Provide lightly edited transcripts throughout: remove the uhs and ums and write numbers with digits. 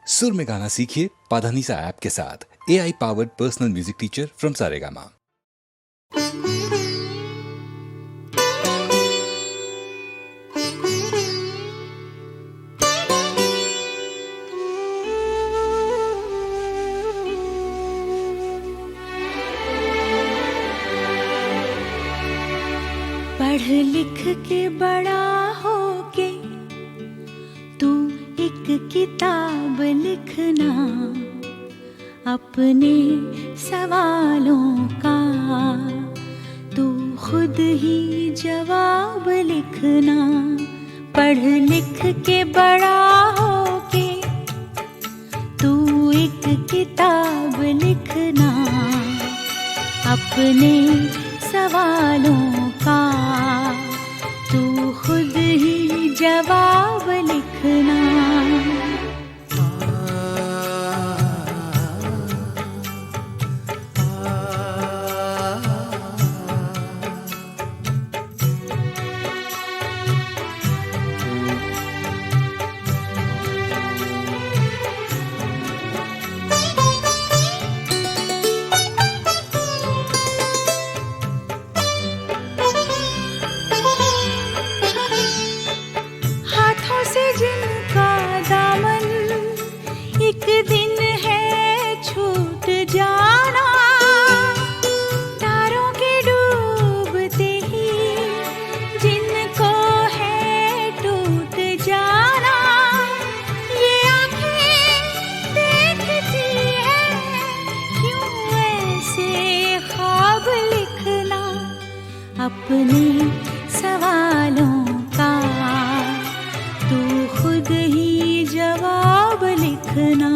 सुर में गाना सीखिए पाधानीसा ऐप के साथ। AI powered personal music teacher from Saregama. पढ़ लिख के बड़ा होके तू एक किताब लिखना, अपने सवालों का तू खुद ही जवाब लिखना। पढ़ लिख के बड़ा होके तू एक किताब लिखना, अपने सवालों का तू खुद ही जवाब लिखना। जिनका दामन एक दिन है छूट जाना, तारों के डूबते ही जिनको है टूट जाना। ये आंखें देखती है क्यों ऐसे ख्वाब लिखना, अपने सवालों का तू खुद ही जवाब लिखना।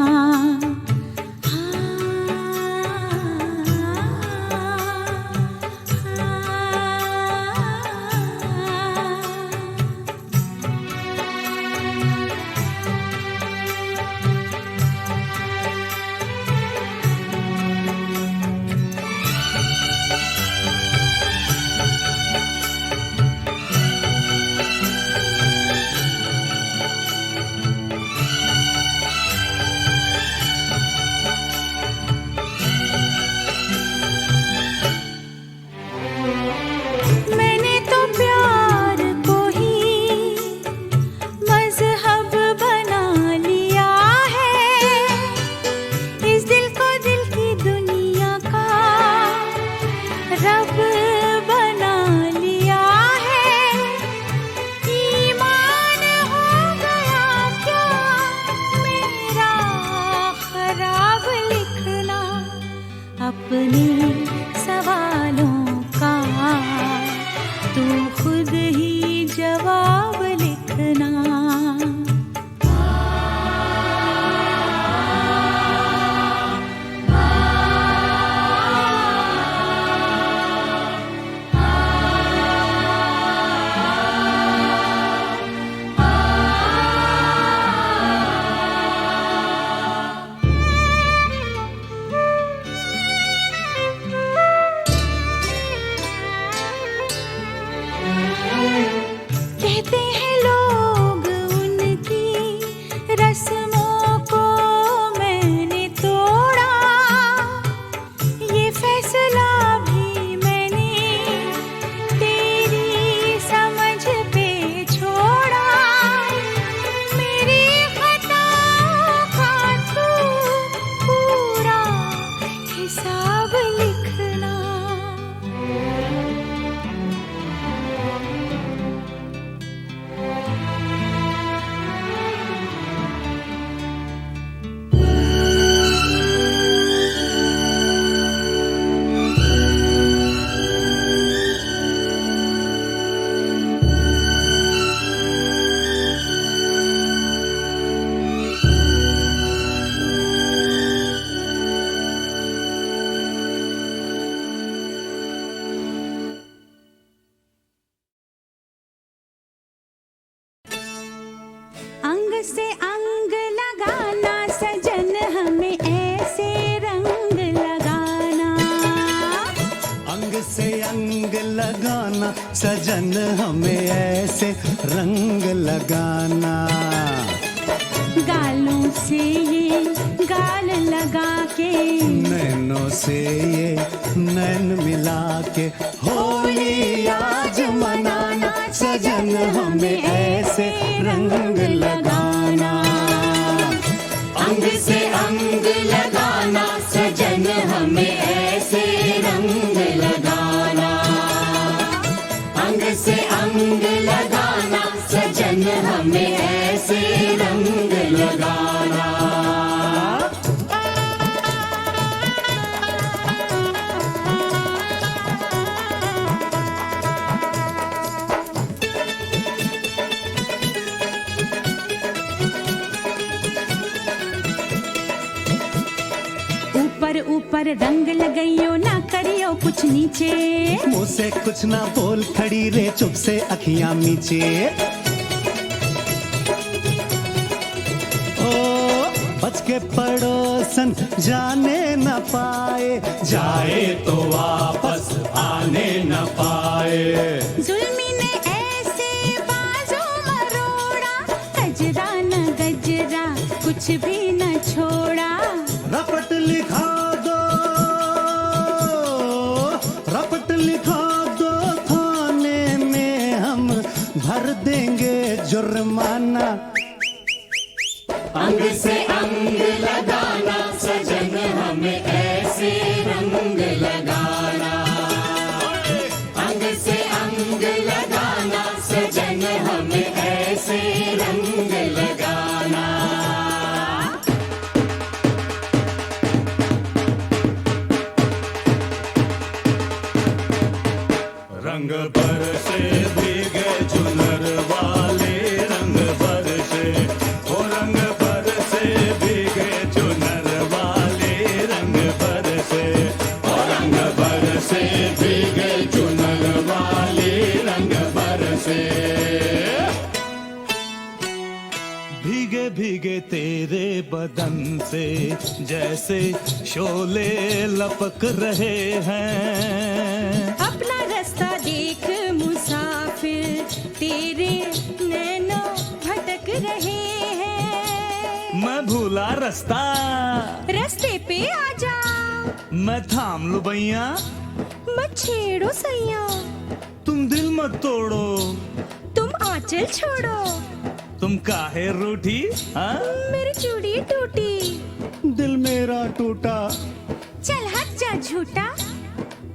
अपने सवालों का तू खुद ही जवाब लिखना। कहते हैं लोग उनकी रस्मों को मैंने तोड़ा, ये फैसला भी मैंने तेरी समझ पे छोड़ा। मेरी खताओं का तू पूरा हिसाब लिखना। अंग से अंग लगाना सजन हमें ऐसे रंग लगाना, अंग से अंग लगाना सजन हमें ऐसे रंग लगाना। गालों से ये लगा के, नैनों से ये नैन मिला के, होली आज मनाना सजन हमें ऐसे रंग लगाना। अंग से अंग लगाना सजन हमें ऐसे रंग लगाना। अंग से अंग लगाना सजन हमें ऐसे रंग लगाना। ऊपर ऊपर रंग लगाइयो ना करियो कुछ नीचे, मुँह से कुछ ना बोल खड़ी रे चुप से अखियां मीचे। ओ बच के पड़ोसन जाने न पाए, जाए तो वापस आने न पाए। जुल्मी ने ऐसे बाजू मरोड़ा, गजरा न गजरा कुछ भी न छोड़ा। रपट लिखा दो, रपट लिखा दो थाने में, हम भर देंगे जुर्माना। अंग से अंग लगाना सजन हमें ऐसे रंग लगाना। अंग से अंग लगाना सजन हमें ऐसे रंग लगाना। रंग बरसे भीगे चुनर वाले, रंग बरसे, ओ रंग बरसे भीगे चुनर वाले, रंग बरसे, ओ रंग बरसे भीगे चुनर वाले, रंग बरसे। भीगे भीगे तेरे बदन से जैसे शोले लपक रहे हैं। अपना रास्ता देख मुसाफिर, तेरे नैनों भटक रहे हैं। मैं भूला रास्ता, रास्ते पे आ जा, मैं थाम लूं भैया। मत छेड़ो सैया, तुम दिल मत तोड़ो, तुम आंचल छोड़ो। तुम काहे रूठी, हाँ? मेरी चूड़ी टूटी, दिल मेरा टूटा। चल हट जा झूठा,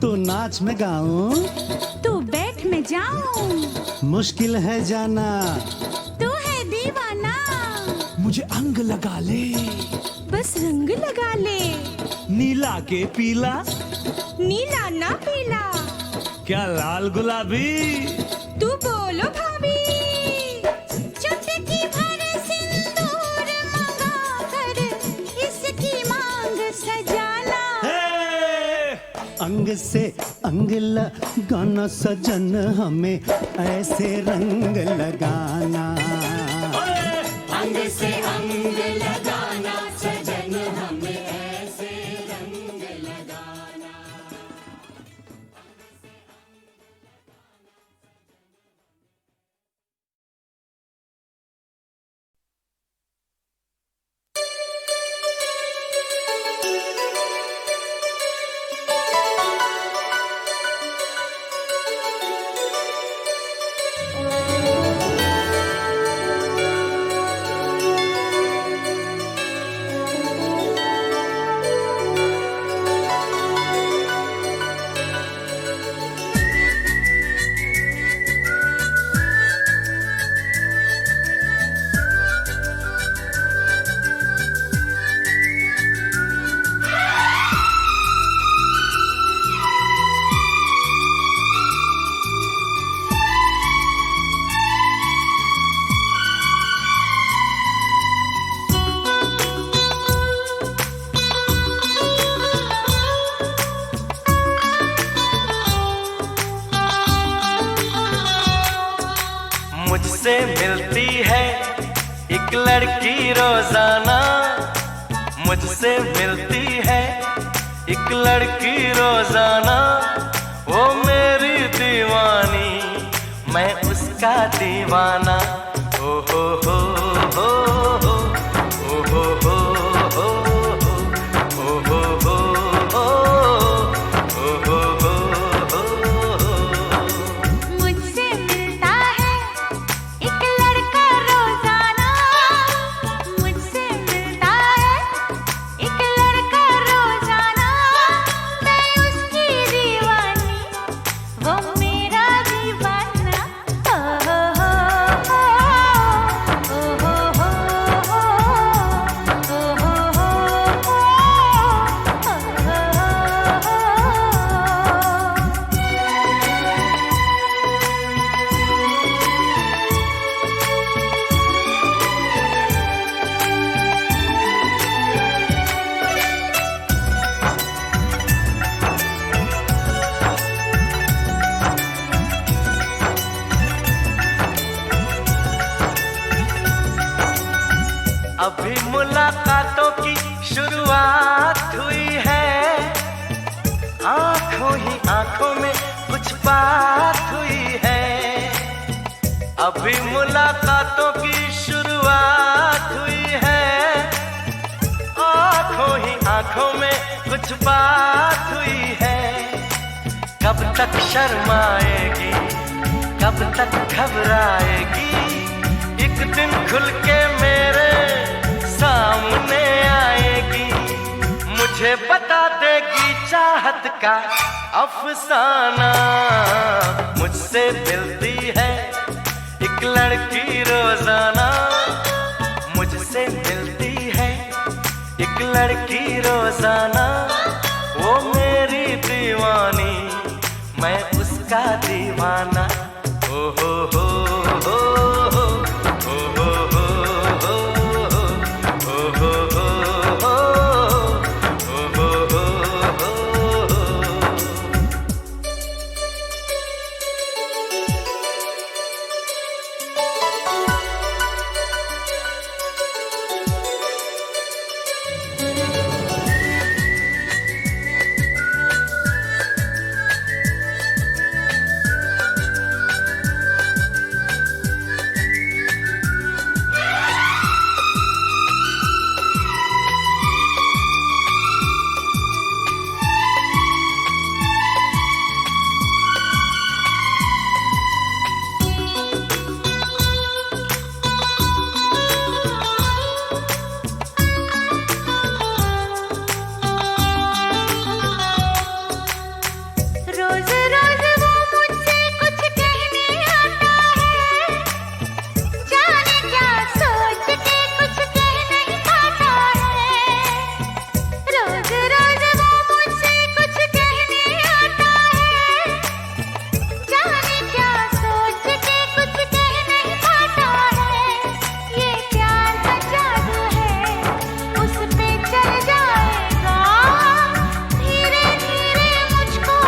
तो नाच में गाऊं, तू बैठ में जाऊं। मुश्किल है जाना, तू है दीवाना। मुझे अंग लगा ले, बस रंग लगा ले, नीला के पीला, नीला ना पीला। क्या लाल गुलाबी? तू बोलो भाभी, चुटकी भर सिंदूर मंगा कर इसकी मांग सजाना। अंग से अंग लगाना सजन हमें ऐसे रंग लगाना। अंग से अंग लगाना सजन हमें ऐसे रंग लगाना। मुझसे मिलती है एक लड़की रोजाना, मुझसे मिलती है एक लड़की रोजाना। वो मेरी दीवानी, मैं उसका दीवाना। ओ हो हो हो हो, ओ हो हो हो हो, बात हुई है, अभी मुलाकातों की शुरुआत हुई है। आंखों ही आंखों में कुछ बात हुई है। कब तक शर्माएगी, कब तक घबराएगी, एक दिन खुल के मेरे सामने आएगी। मुझे बता देगी चाहत का अफसाना। मुझसे मिलती है एक लड़की रोजाना, मुझसे मिलती है एक लड़की रोजाना। वो मेरी दीवानी, मैं उसका दीवाना। ओ हो हो हो हो, ओ हो हो हो हो, ओ हो हो हो, ओ हो हो हो। रोज रोज वो मुझसे कुछ कहने आता है, जाने क्या सोच के कुछ कह नहीं पाता है। रोज रोज वो मुझसे कुछ कहने आता है, जाने क्या सोच के कुछ कह नहीं पाता है। ये प्यार का जादू है, उस पे चल जाएगा। धीरे धीरे मुझको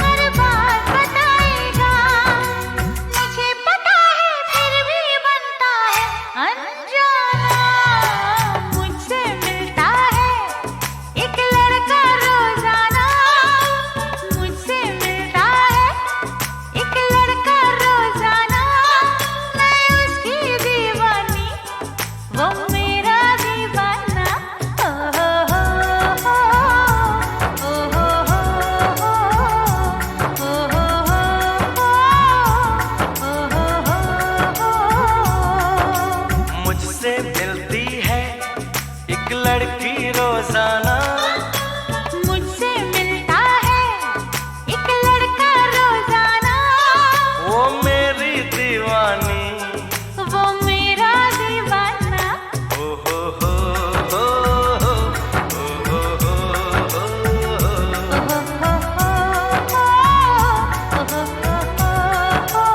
हर बात बताएगा। मुझे पता है फिर भी बनता है अनजाना। मुझसे मिलता है एक लड़का रोजाना, मुझसे मिलता है एक लड़का रोजाना। मैं उसकी दीवानी, वो मेरा दीवाना। ओ हो हो हो, ओ हो हो हो, ओ हो हो हो, ओ हो हो। मुझसे मिलती है एक लड़की रोजाना, मुझसे मिलता है एक लड़का रोजाना। वो मेरी दीवानी। वो मेरा दीवाना। ओ हो हो हो हो, ओ हो हो हो हो। ओ हो हो हो, ओ हो हो हो।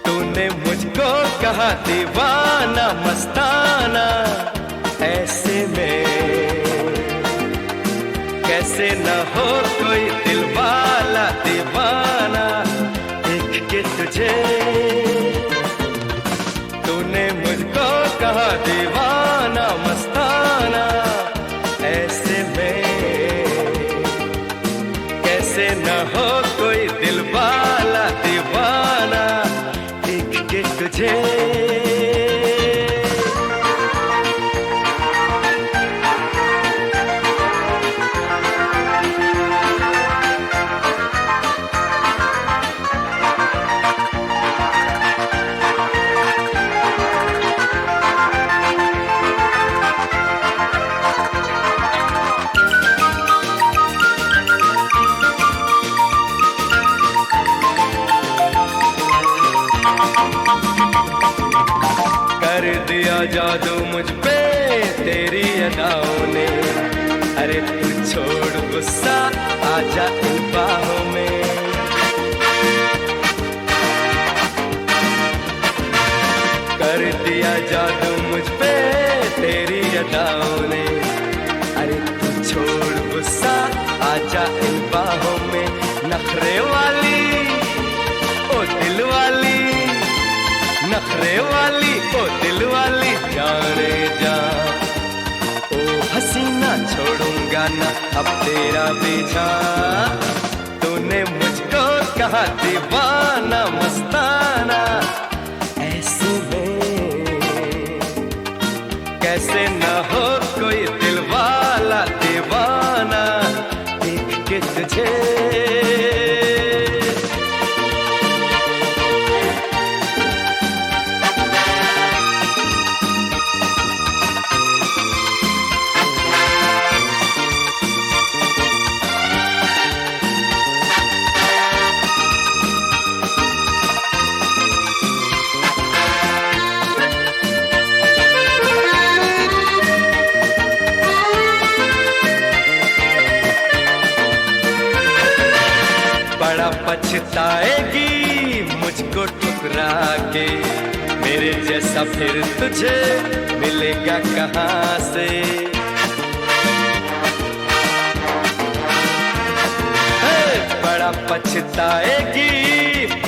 तूने मुझको कहा दीवाना मस्ताना, ऐसे में कैसे न हो कोई दिल वाला दीवाना। देख के तुझे तूने मुझको कहा दीवाना मस्ताना, ऐसे में कैसे न हो कोई दिल वाला दीवाना। देख के तुझे जादू मुझ पे तेरी अदाओं ने। अरे तू छोड़ गुस्सा, आजा इन बाहों में। कर दिया जादू मुझ पे तेरी अदाओं ने। अरे तू छोड़ गुस्सा, आजा इन बाहों में। नखरे वाली ओ दिल वाली, नखरे वाली ओ दिल वाली जाने जा। ओ हसीना छोड़ूंगा ना अब तेरा पीछा। तूने मुझको कहा दीवाना मस्ताना, ऐसे में कैसे न हो कोई दिल वाला दीवाना देख के तुझे। पछताएगी मुझको ठुकरा के, मेरे जैसा फिर तुझे मिलेगा कहाँ से। बड़ा पछताएगी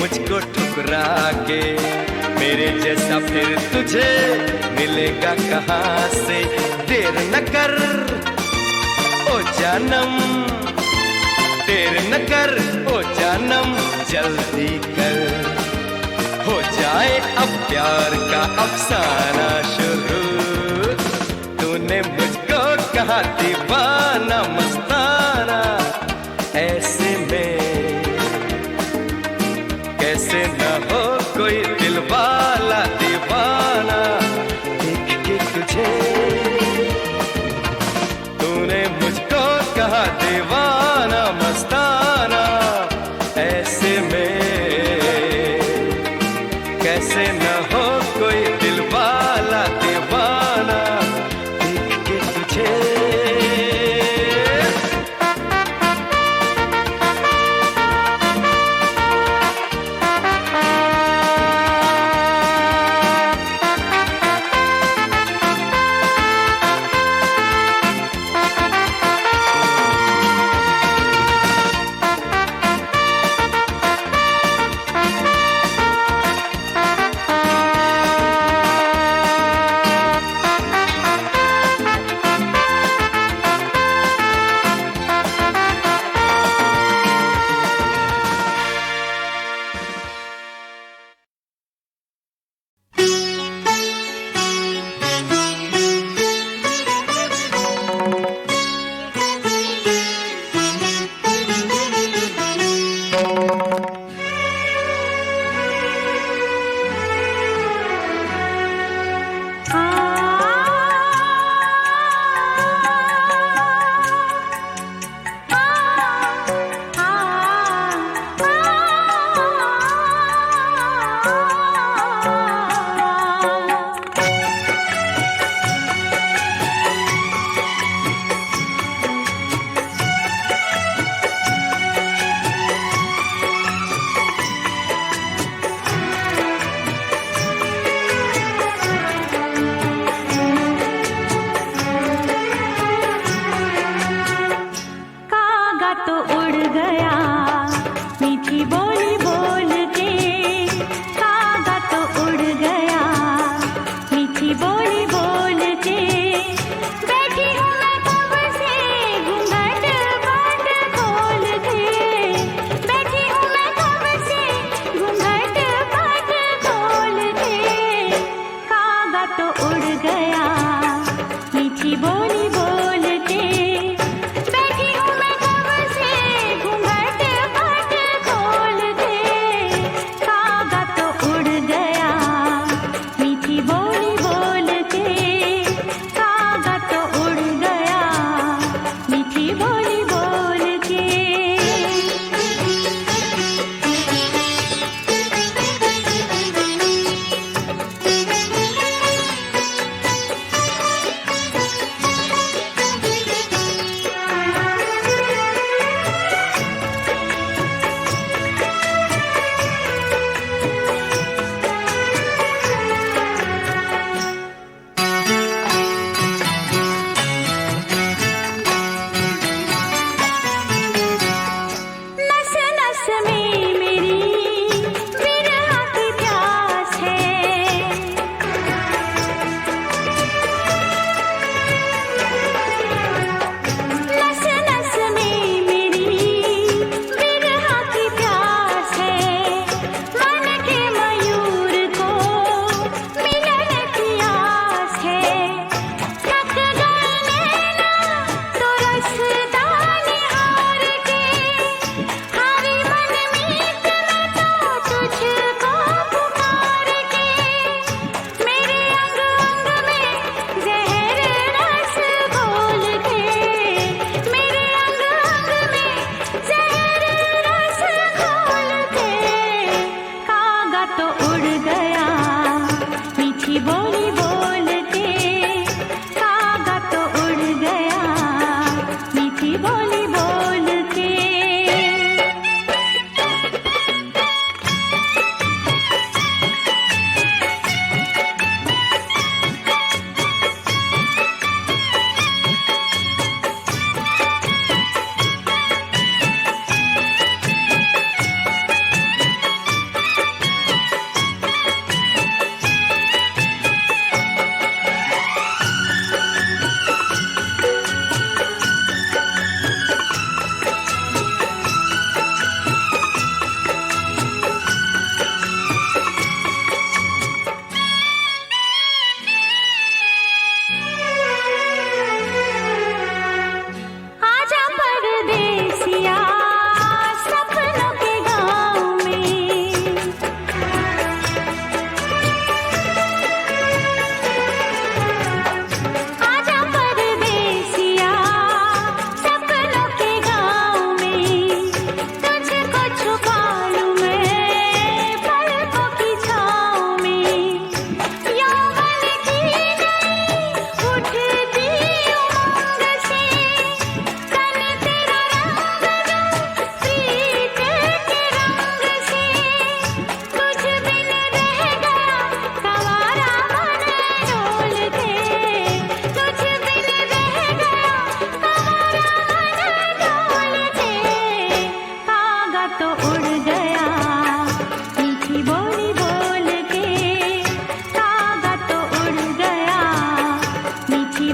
मुझको ठुकरा के, मेरे जैसा फिर तुझे मिलेगा कहाँ से। देर न कर ओ जानम, देर न कर ओ जानम, जल्दी कर हो जाए अब प्यार का अफसाना शुरू। तूने मुझको कहा दीवाना मस्ताना, ऐसे में कैसे न हो कोई दिल वाला दीवाना देख के तुझे। तूने मुझको कहा दीवाना मस्ताना, ऐसे में कैसे न हो कोई दिल वाला दीवाना देख के तुझे।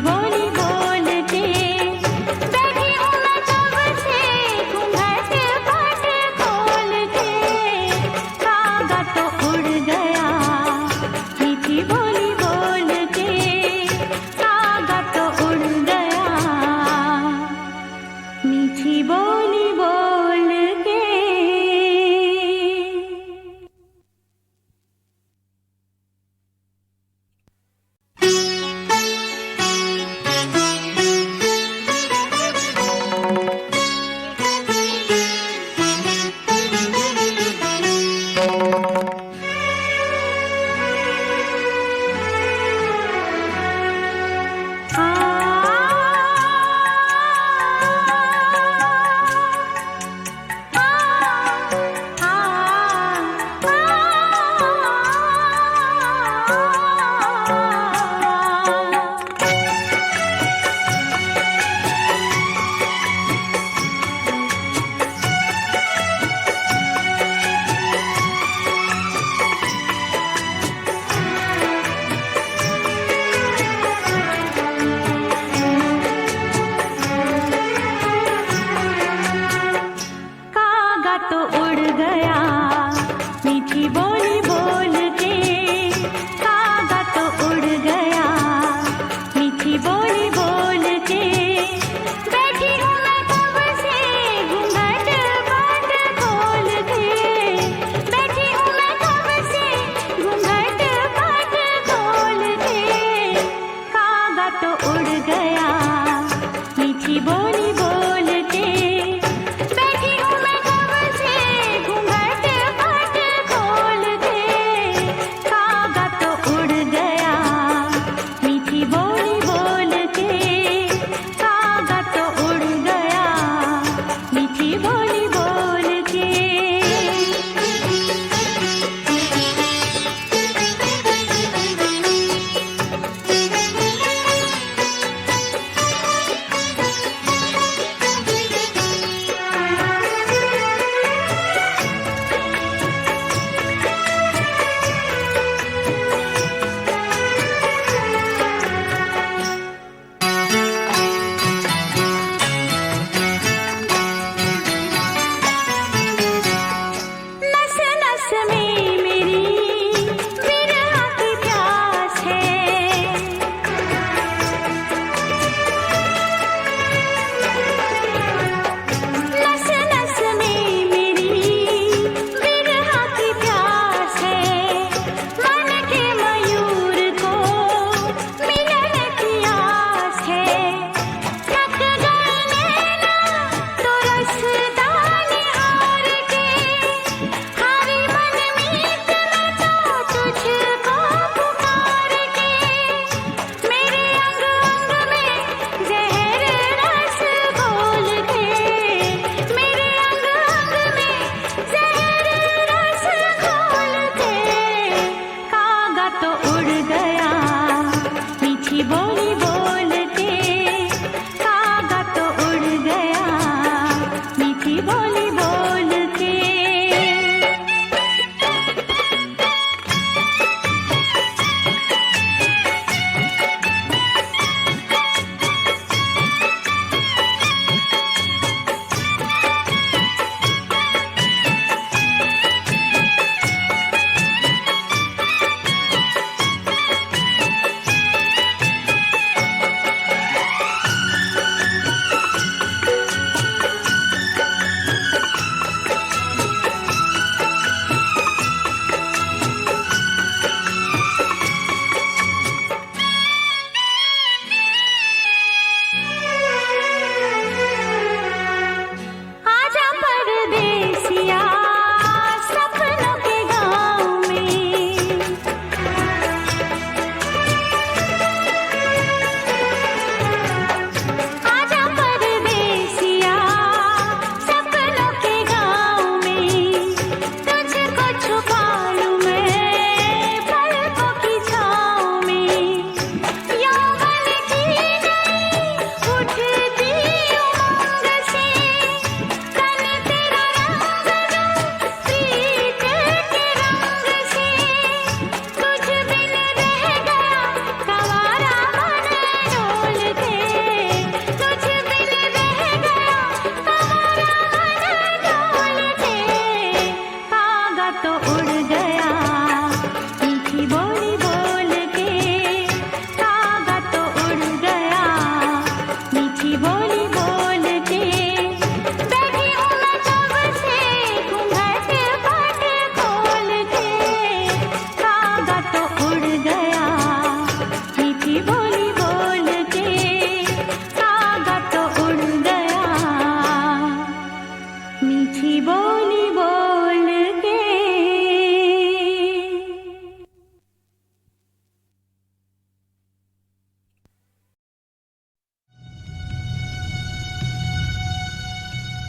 बोली बोल के बैठी हूँ मैं कब से घूंघट पट खोल के कागा तो उड़ गया मीठी बोली बोल के कागा तो उड़ गया मीठी बोली बोल के।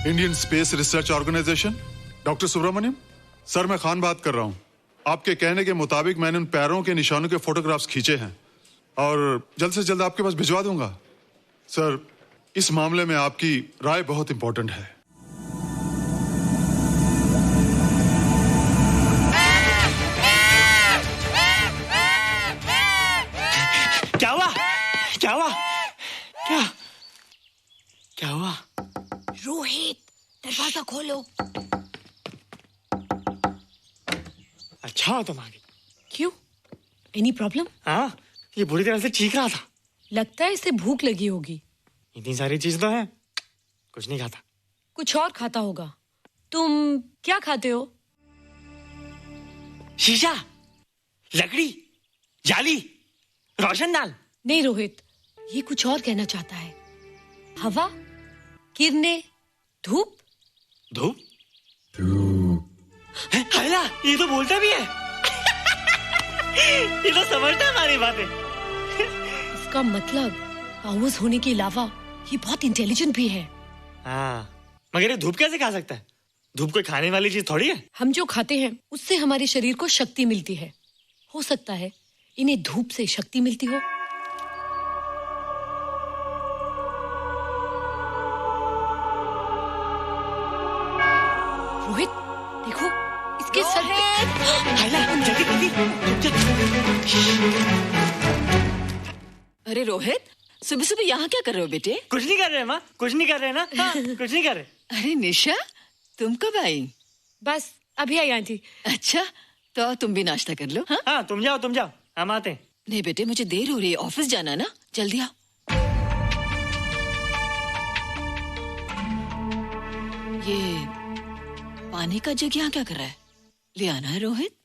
Indian space research organisation. Doctor Subramaniam sir, मैं खान बात कर रहा हूँ। आपके कहने के मुताबिक मैंने उन पैरों के निशानों के फोटोग्राफ्स खींचे हैं और जल्द से जल्द आपके पास भिजवा दूंगा। सर, इस मामले में आपकी राय बहुत इंपॉर्टेंट है। क्या हुआ? क्या हुआ? क्या क्या हुआ? रोहित, दरवाजा खोलो। अच्छा हो तुम आ गई। क्यों? Any problem? हाँ, ये बुरी तरह से चीख रहा था। लगता है इसे भूख लगी होगी। इतनी सारी चीज तो है, कुछ नहीं खाता। कुछ और खाता होगा। तुम क्या खाते हो? शीशा, लकड़ी, जाली, रोशनदान। नहीं रोहित, ये कुछ और कहना चाहता है। हवा, किरणें, धूप। धूप? हैला, ये तो बोलता भी है। ये तो समझता है हमारी बातें। इसका मतलब पावर्स होने के अलावा ये बहुत इंटेलिजेंट भी है। हाँ, मगर ये धूप कैसे खा सकता है? धूप कोई खाने वाली चीज थोड़ी है। हम जो खाते हैं उससे हमारे शरीर को शक्ति मिलती है। हो सकता है इन्हें धूप से शक्ति मिलती हो। रोहित, देखो इसके सर पे। हैला, जल्दी जल्दी। अरे रोहित, सुबह सुबह यहाँ क्या कर रहे हो बेटे? कुछ नहीं कर रहे माँ, कुछ नहीं कर रहे ना। हाँ, कुछ नहीं कर रहे। अरे निशा, तुम कब आई? बस अभी आई आंटी। अच्छा, तो तुम भी नाश्ता कर लो। हाँ, हाँ, तुम जाओ, हम आते हैं। नहीं बेटे, मुझे देर हो रही है, ऑफिस जाना ना, जल्दी आओ। ये पानी का जग यहाँ क्या कर रहा है? ले आना है रोहित।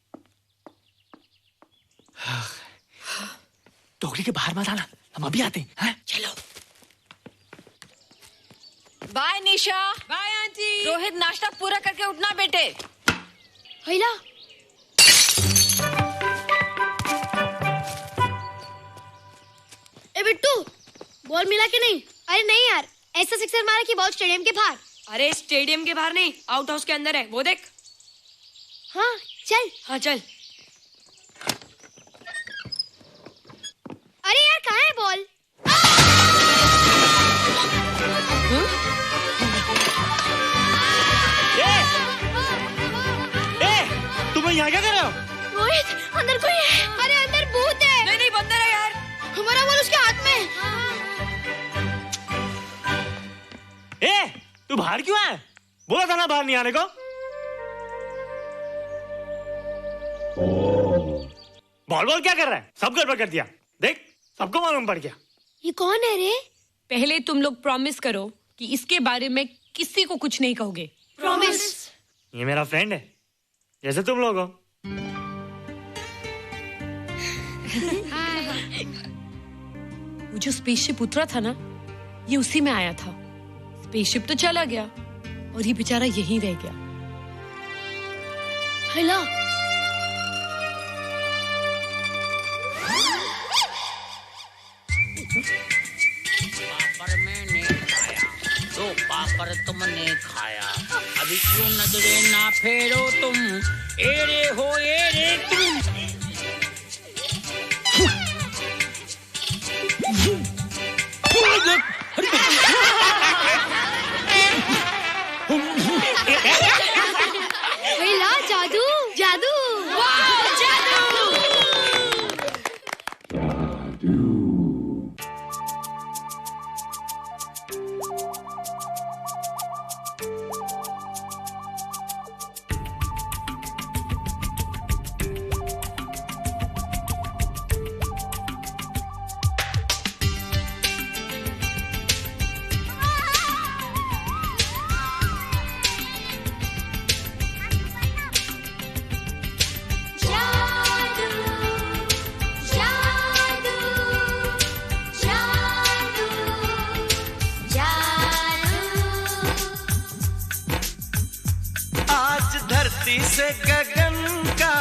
टोकरी के बाहर मत आना, हम अभी आते हैं। हाँ? चलो। Bye Nisha. Bye aunty. Rohit, नाश्ता पूरा करके उठना बेटे। हैला, ए बिट्टू, बॉल मिला कि नहीं? अरे नहीं यार, ऐसा सिक्सर मारा कि बॉल स्टेडियम के बाहर। अरे स्टेडियम के बाहर नहीं, आउट हाउस के अंदर है, वो देख। हाँ चल। हाँ चल। अरे यार, कहाँ है बॉल? तुम यहाँ क्या कर रहे हो? रोहित, अंदर कोई है। अरे अंदर भूत है। नहीं बंदर है यार। हमारा बॉल उसके हाथ में। तू बाहर क्यों है? बोला था ना बाहर नहीं आने को। बॉल क्या कर रहा है? सब गड़बड़ कर दिया। देख, सबको मालूम पड़ गया। ये कौन है रे? पहले तुम लोग प्रॉमिस करो कि इसके बारे में किसी को कुछ नहीं कहोगे। प्रॉमिस। ये मेरा फ्रेंड है, जैसे तुम लोग हो। वो जो स्पेसशिप उतरा था ना, ये उसी में आया था। स्पेसशिप तो चला गया और ये बेचारा यहीं रह गया। हैला, पापड़ मैंने खाया, दो पापड़ तुमने खाया, अभी क्यों नजरे ना फेरो तुम, एरे हो एरे तुम। हैला, जादू जादू। वाह, जादू। धरती से गगन का,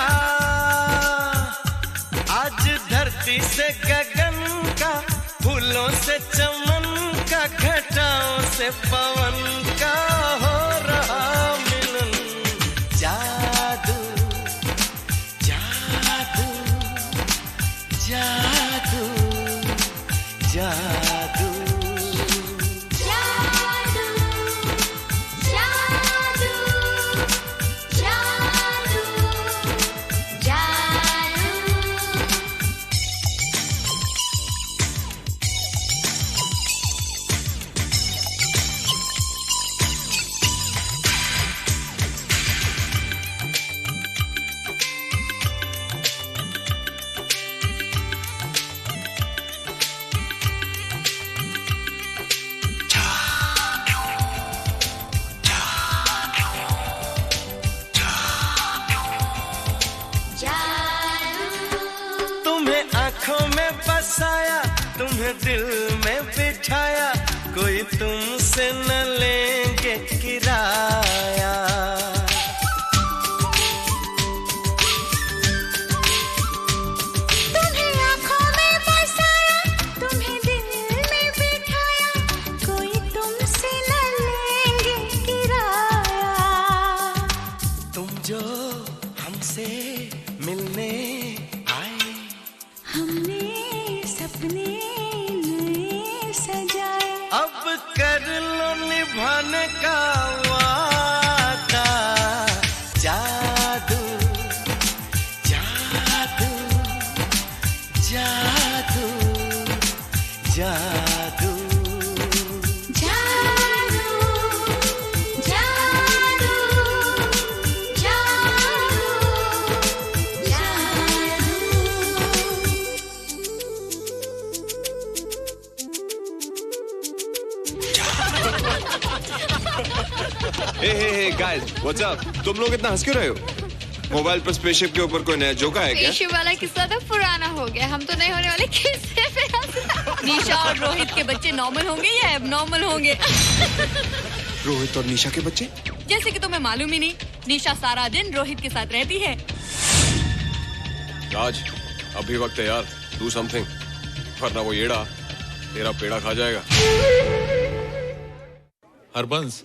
आज धरती से गगन का, फूलों से चमन का, घटाओं से पवन का हो दिल में बिठाया, कोई तुमसे न लेंगे किराया। तुम्हें आँखों में बसाया, तुम्हें दिल में बिठाया, कोई तुमसे न लेंगे किराया। तुम जो हमसे मिलने आए, हमने सपने नए सजाए, अब कर लो निभाने का वादा। जादू जादू जादू जादू जादू जादू जादू हे गाइस, व्हाट्स अप? तुम लोग इतना हंस क्यों रहे हो? मोबाइल पर स्पेसशिप के ऊपर कोई नया जोक आया क्या? स्पेसशिप वाला किस्सा तो पुराना हो गया, हम तो नए होने वाले किस्से पे हंसते। निशा और रोहित के बच्चे नॉर्मल होंगे या एबनॉर्मल होंगे? रोहित और निशा के बच्चे? जैसे कि तुम्हें मालूम ही नहीं, निशा सारा दिन रोहित के साथ रहती है। राज, अभी वक्त है यार, डू समथिंग, वरना वो येड़ा तेरा पेड़ा खा जाएगा। हरबंस,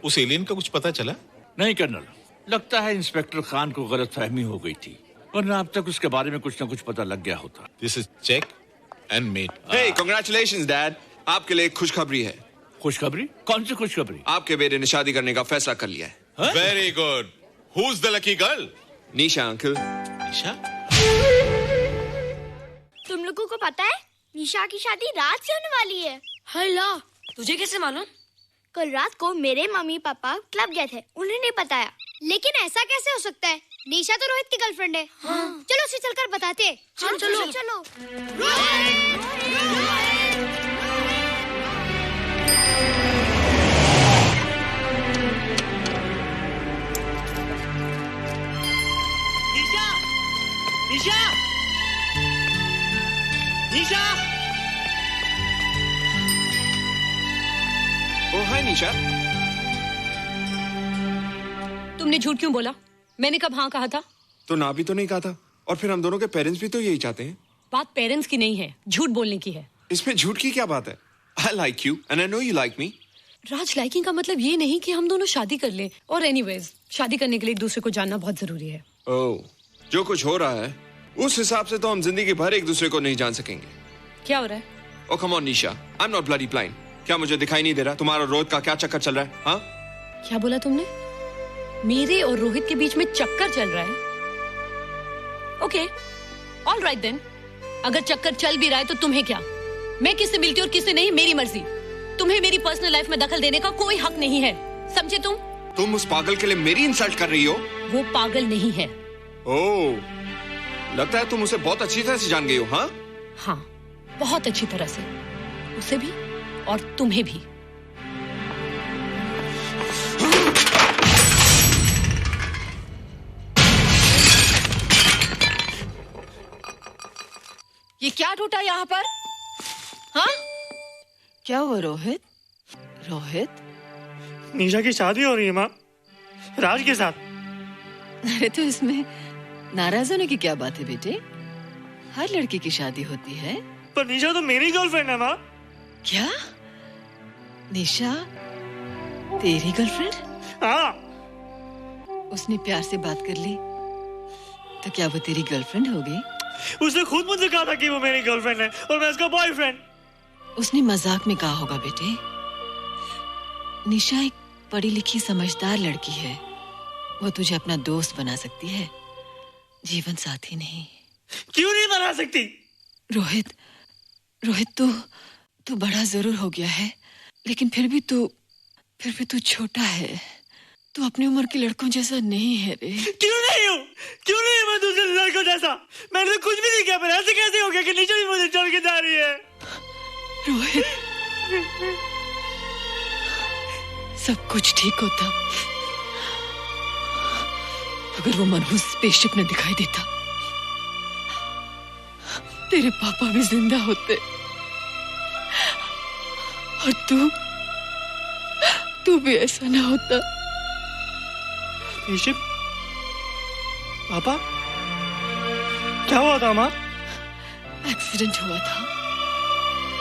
उस एलियन का कुछ पता चला? नहीं कर्नल, लगता है इंस्पेक्टर खान को गलतफहमी हो गई थी, वरना अब तक उसके बारे में कुछ न कुछ पता लग गया होता। This is check and mate. Hey, congratulations dad, आपके लिए एक खुशखबरी है। खुशखबरी? कौन सी खुशखबरी? आपके बेटे ने शादी करने का फैसला कर लिया है। Very good. Who's the lucky girl? Nisha uncle. Nisha? तुम लोगों को पता है निशा की शादी रात से होने वाली है। हल्ला, तुझे कैसे मालूम? कल रात को मेरे मम्मी पापा क्लब गए थे, उन्होंने बताया। लेकिन ऐसा कैसे हो सकता है? निशा तो रोहित की गर्लफ्रेंड है। हाँ। चलो उसे चलकर बताते हैं। चलो, चलो, चलो। निशा, निशा, निशा। ओ हाय निशा। तुमने झूठ क्यों बोला? मैंने कब हाँ कहा था? तो ना भी तो नहीं कहा था, और फिर हम दोनों के पेरेंट्स भी तो यही चाहते हैं। बात पेरेंट्स की नहीं है, झूठ बोलने की है। इसमें झूठ की क्या बात है? I like you and I know you like me. Raj, liking का मतलब ये नहीं कि हम दोनों शादी कर लें। और एनीवेज, शादी करने के लिए एक दूसरे को जानना बहुत जरूरी है। ओह, जो कुछ हो रहा है उस हिसाब से तो हम जिंदगी भर एक दूसरे को नहीं जान सकेंगे। क्या हो रहा है? Oh come on Nisha, I am not bloody blind. क्या मुझे दिखाई नहीं दे रहा तुम्हारा रोहित का क्या चक्कर चल रहा है? हाँ, क्या बोला तुमने? मेरे और रोहित के बीच में चक्कर चल रहा है? Okay, all right then. अगर चक्कर चल भी रहा है तो तुम्हें क्या? मैं किससे मिलती हूँ और किससे नहीं, मेरी मर्जी। तुम्हें मेरी पर्सनल लाइफ में दखल देने का कोई हक नहीं है, समझे तुम? तुम उस पागल के लिए मेरी इंसल्ट कर रही हो? वो पागल नहीं है। ओह, लगता है तुम उसे बहुत अच्छी तरह से जान गई हो। हाँ हाँ, बहुत अच्छी तरह से, उसे भी और तुम्हें भी। ये क्या टूटा यहाँ पर? हाँ, क्या हुआ रोहित? रोहित, निशा की शादी हो रही है माँ, राज के साथ। अरे तो इसमें नाराज होने की क्या बात है बेटे? हर लड़की की शादी होती है। पर निशा तो मेरी गर्लफ्रेंड है माँ। क्या? निशा तेरी गर्लफ्रेंड? हाँ। उसने प्यार से बात कर ली तो क्या वो तेरी गर्लफ्रेंड हो गई? उसने खुद मुझसे कहा था कि वो मेरी गर्लफ्रेंड है और मैं उसका बॉयफ्रेंड। उसने मजाक में कहा होगा बेटे। निशा एक पढ़ी लिखी समझदार लड़की है, वो तुझे अपना दोस्त बना सकती है, जीवन साथी नहीं। क्यों नहीं बना सकती? रोहित, रोहित तू बड़ा जरूर हो गया है, लेकिन फिर भी तू छोटा है। तू अपनी उम्र के लड़कों जैसा नहीं है रे। क्यों नहीं हूँ? क्यों नहीं मैं दूसरे लड़कों जैसा? मैंने तो कुछ भी नहीं किया, पर ऐसे कैसे हो गया कि निशा भी मुझे छोड़ के जा रही है? रोहित, सब कुछ ठीक होता अगर वो मनहूस स्पेसशिप न दिखाई देता। तेरे पापा भी जिंदा होते। और तू भी ऐसा ना होता। ऋषभ, पापा क्या हुआ था माँ? एक्सीडेंट हुआ था,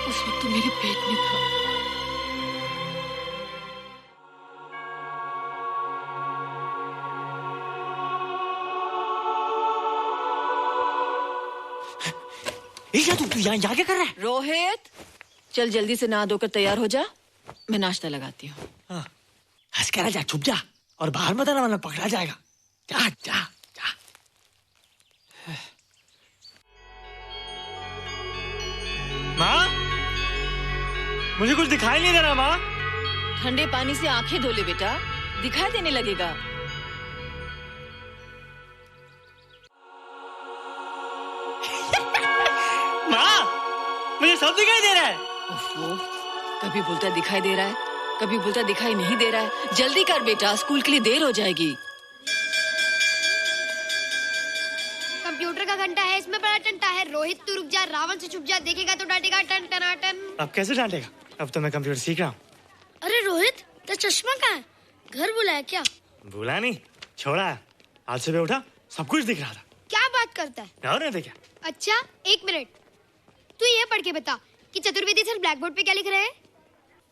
उस वक्त तू मेरे पेट में था। ईशा, तू यहाँ क्या कर रहा है? रोहित, चल जल्दी से नहा धोकर तैयार हो जा, मैं नाश्ता लगाती हूँ। हंस कर जा, छुप जा और बाहर मत आना वरना पकड़ा जाएगा। जा जा जा। माँ, मुझे कुछ दिखाई नहीं दे रहा माँ। ठंडे पानी से आंखें धो ले बेटा, दिखाई देने लगेगा। माँ, मुझे सब दिखाई दे रहा है। ओफो, कभी बोलता दिखाई दे रहा है, कभी बोलता दिखाई नहीं दे रहा है। जल्दी कर बेटा, स्कूल के लिए देर हो जाएगी। कंप्यूटर का घंटा है, इसमें बड़ा टंटा है। रोहित तू रुक जा, रावण से छुप जा, देखेगा तो डांटेगा टन टनाटन। अब कैसे डांटेगा? अब तो मैं कंप्यूटर सीख रहा हूँ। अरे रोहित, तेरा चश्मा कहाँ है? घर बुलाया क्या? भूला नहीं, छोड़ा है। आज सुबह उठा, सब कुछ दिख रहा था। क्या बात करता है? और नहीं देखा? अच्छा, एक मिनट, तू ये पढ़ के बता कि चतुर्वेदी सर ब्लैक बोर्ड पे क्या लिख रहे हैं?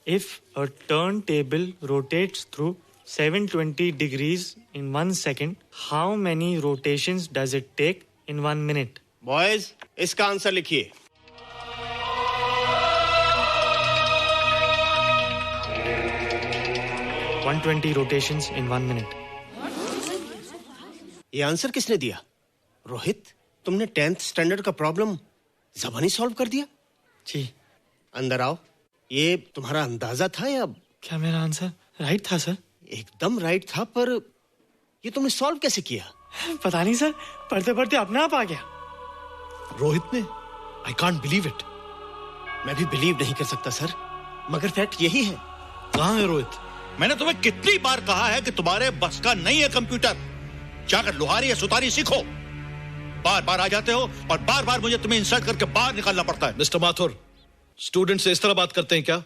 If a turntable rotates through 720 degrees in 1 second, how many rotations does it take in 1 minute? Boys, इसका आंसर लिखिए। One 120 rotations in 1 minute. ये आंसर किसने दिया? रोहित, तुमने 10th स्टैंडर्ड का प्रॉब्लम ज़बानी सॉल्व कर दिया? जी। अंदर आओ। ये तुम्हारा अंदाजा था या? क्या मेरा आंसर राइट था सर? एकदम राइट था, पर ये तुमने सॉल्व कैसे किया? पता नहीं सर, पढ़ते पढ़ते अपने आप आ गया। रोहित ने? I can't believe it. मैं भी बिलीव नहीं कर सकता सर, मगर फैक्ट यही है। कहाँ है रोहित? मैंने तुम्हें कितनी बार कहा है कि तुम्हारे बस का नहीं है कंप्यूटर। जाकर लोहारी या सुतारी सीखो। बार बार आ जाते हो और बार बार मुझे तुम्हें इंसल्ट करके बाहर निकालना पड़ता है। मिस्टर माथुर, स्टूडेंट से इस तरह बात करते हैं क्या?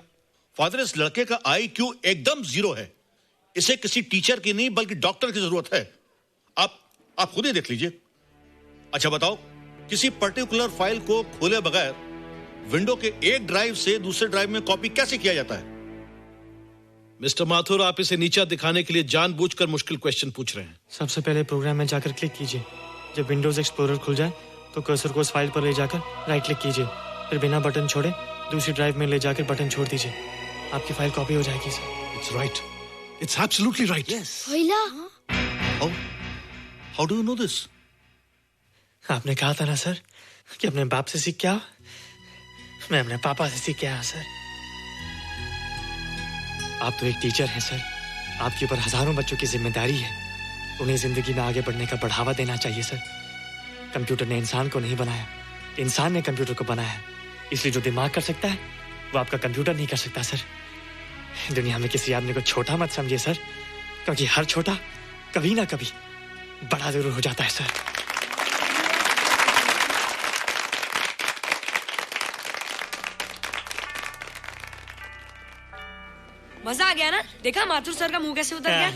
फादर, इस लड़के का IQ एकदम 0 है। इसे किसी टीचर की नहीं बल्कि डॉक्टर की जरूरत है। आप खुद ही देख लीजिए। अच्छा बताओ, किसी पर्टिकुलर फाइल को खोले बगैर विंडो के एक ड्राइव से दूसरे ड्राइव में कॉपी कैसे किया जाता है? मिस्टर माथुर, आप इसे नीचा दिखाने के लिए जानबूझकर मुश्किल क्वेश्चन पूछ रहे हैं। सबसे पहले प्रोग्राम में जाकर क्लिक कीजिए। जब विंडोज एक्सप्लोरर खुल जाए तो कर्सर को उस फाइल पर ले जाकर राइट क्लिक कीजिए, फिर बिना बटन छोड़े दूसरी ड्राइव में ले जाकर बटन छोड़ दीजिए। आपकी फाइल कॉपी हो जाएगी सर। It's right, it's absolutely right. भैया, how do you know this? आपने कहा था ना सर कि अपने बाप से सीख के आओ। मैं अपने पापा से सीख के आया सर। आप तो एक टीचर हैं सर, आपके ऊपर हजारों बच्चों की जिम्मेदारी है। उन्हें जिंदगी में आगे बढ़ने का बढ़ावा देना चाहिए सर। कंप्यूटर ने इंसान को नहीं बनाया, इंसान ने कंप्यूटर को बनाया। इसलिए जो दिमाग कर सकता है वो आपका कंप्यूटर नहीं कर सकता सर। दुनिया में किसी आदमी को छोटा मत समझिए सर, क्योंकि हर छोटा कभी ना कभी बड़ा जरूर हो जाता है सर। मजा आ गया ना? देखा माथुर सर का मुंह कैसे उतर गया?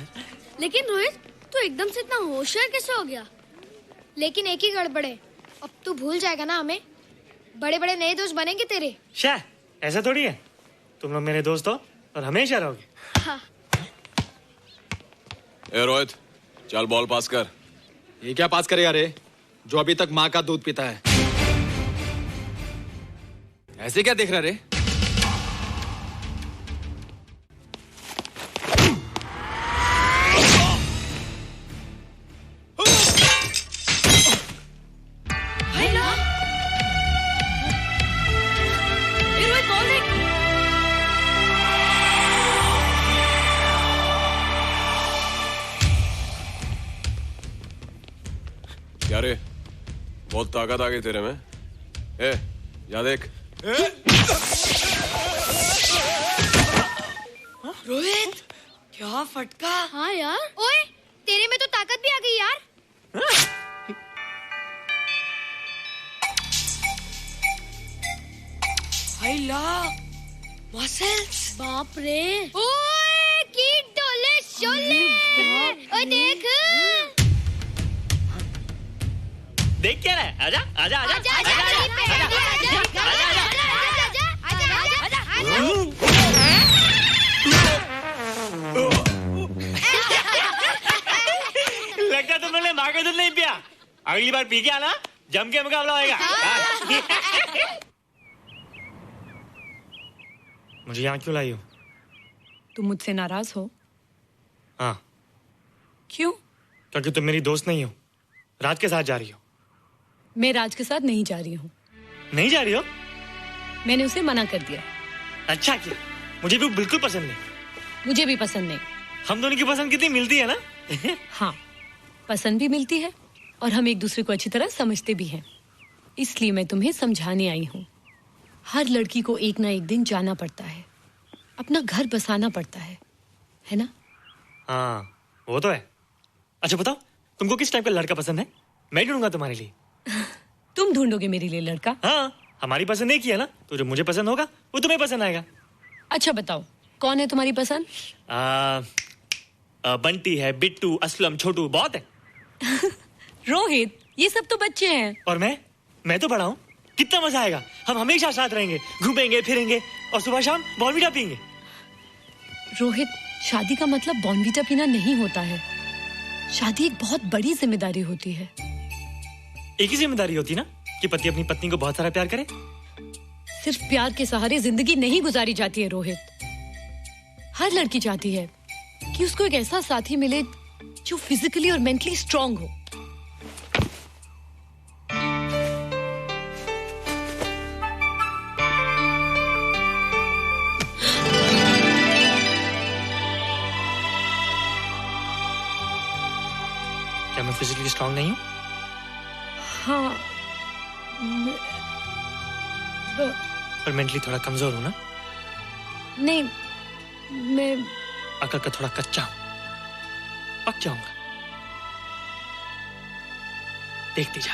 लेकिन रोहित, तू एकदम से इतना होशियार कैसे हो गया? लेकिन एक ही गड़बड़ है, अब तू भूल जाएगा ना हमें। बड़े बड़े नए दोस्त बनेंगे तेरे। शाह, ऐसा थोड़ी है। तुम लोग मेरे दोस्त हो और हमेशा रहोगे। हाँ। ए रोहित, चल बॉल पास कर। ये क्या पास करेगा रे, जो अभी तक माँ का दूध पीता है? ऐसे क्या देख रहा रे? क्या रे, बहुत ताकत आ गई तेरे में। ए, या देख। रोहित, क्या फटका। हाँ यार। ओए, तेरे में तो ताकत भी आ गई यार। हाय ला, मसल्स। बाप रे। ओए कीट डोले शोले। ओए देख। देख क्या रहा है? आजा आजा आजा आजा आजा आजा लगता तुमने माँ का दूध नहीं पिया। अगली बार पी के आना, जम के मुकाबला होएगा। मुझे यहाँ क्यों लाई हो? तुम मुझसे नाराज हो? हाँ। क्यों? क्योंकि तुम मेरी दोस्त नहीं हो, राज के साथ जा रही हो। मैं राज के साथ नहीं जा रही हूँ। नहीं जा रही हो? मैंने उसे मना कर दिया। अच्छा किया, मुझे भी बिल्कुल पसंद नहीं। मुझे भी पसंद नहीं। हम दोनों की पसंद कितनी मिलती है ना? हाँ, पसंद भी मिलती है और हम एक दूसरे को अच्छी तरह समझते भी हैं। इसलिए मैं तुम्हें समझाने आई हूँ। हर लड़की को एक ना एक दिन जाना पड़ता है, अपना घर बसाना पड़ता है ना? हाँ, वो तो है। अच्छा बताओ, तुमको किस टाइप का लड़का पसंद है? मैं ढूंढूंगा तुम्हारे लिए। तुम ढूंढोगे मेरे लिए लड़का? हाँ, हमारी पसंद एक ही है ना, तो जो मुझे पसंद होगा वो तुम्हें पसंद आएगा। अच्छा बताओ, कौन है तुम्हारी पसंद? बंटी है, बिट्टू, असलम, छोटू, बहुत है। रोहित, ये सब तो बच्चे हैं। और मैं तो बड़ा हूँ। कितना मजा आएगा, हम हमेशा साथ रहेंगे, घूमेंगे फिरेंगे और सुबह शाम बॉर्नवीटा पीएंगे। रोहित, शादी का मतलब बॉर्नवीटा पीना नहीं होता है। शादी एक बहुत बड़ी जिम्मेदारी होती है। एक ही जिम्मेदारी होती ना कि पति अपनी पत्नी को बहुत सारा प्यार करे। सिर्फ प्यार के सहारे जिंदगी नहीं गुजारी जाती है रोहित। हर लड़की चाहती है कि उसको एक ऐसा साथी मिले जो फिजिकली और मेंटली स्ट्रांग हो। क्या मैं फिजिकली स्ट्रांग नहीं हूँ? हाँ, पर मेंटली थोड़ा कमजोर हूँ ना? नहीं, मैं अकल का थोड़ा कच्चा हूँ, पक जाऊंगा। देखती जा।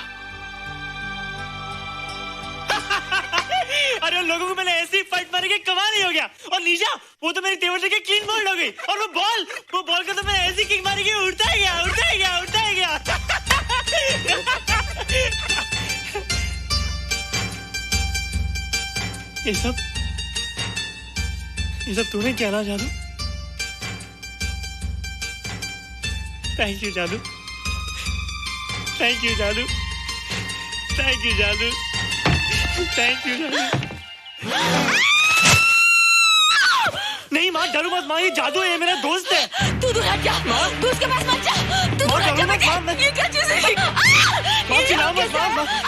अरे उन लोगों को मैंने ऐसी फाइट मारी कि कमाल ही हो गया। और निशा, वो तो मेरी टेबल लेके क्लीन बोल्ड हो गई। और वो बॉल का तो मैंने ऐसी किक मारी कि उड़ता ही गया, उड़ता ही गया, उड़ता ही गया। ये सब तूने क्या ना जादू? थैंक यू जादू, थैंक यू जादू, थैंक यू जादू, थैंक यू जादू। नहीं माँ, डरो मत माँ, ये जादू है, ये मेरा दोस्त है। तू दूर हट जा, तू उसके पास मत जा, तू दूर हट जा बेटे। ये क्या चीज़ है? माँ चिल्लाओ मत,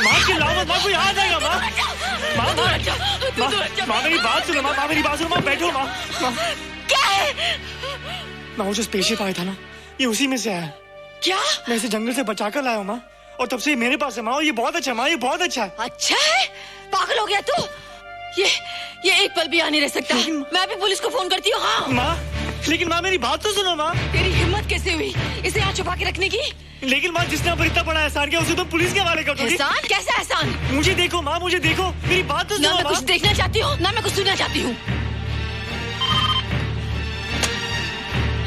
माँ चिल्लाओ मत, माँ कोई आ जाएगा। माँ मेरी बात सुनो, माँ मेरी बात सुनो, माँ बैठो। माँ क्या है? माँ वो जो स्पेसशिप आया था ना, ये उसी में से आया। क्या? मैं इसे जंगल से बचा कर लाया हूँ माँ, और तब से ये मेरे पास है माँ। और ये बहुत अच्छा है माँ, ये बहुत अच्छा है। अच्छा है? पागल हो गया तू? ये एक पल भी यहाँ नहीं रह सकता। मैं अभी पुलिस को फोन करती हूँ। हाँ माँ, लेकिन माँ मेरी बात तो सुनो माँ। तेरी हिम्मत कैसे हुई इसे यहाँ छुपा के रखने की? लेकिन माँ, जिसने पर इतना बड़ा एहसान किया उसे तो पुलिस के हवाले कर दोगी। एहसान? कैसा एहसान? मुझे देखो माँ, मुझे देखो, मेरी बात तो सुनो। ना मैं कुछ देखना चाहती हूँ, ना मैं कुछ सुनना चाहती हूँ।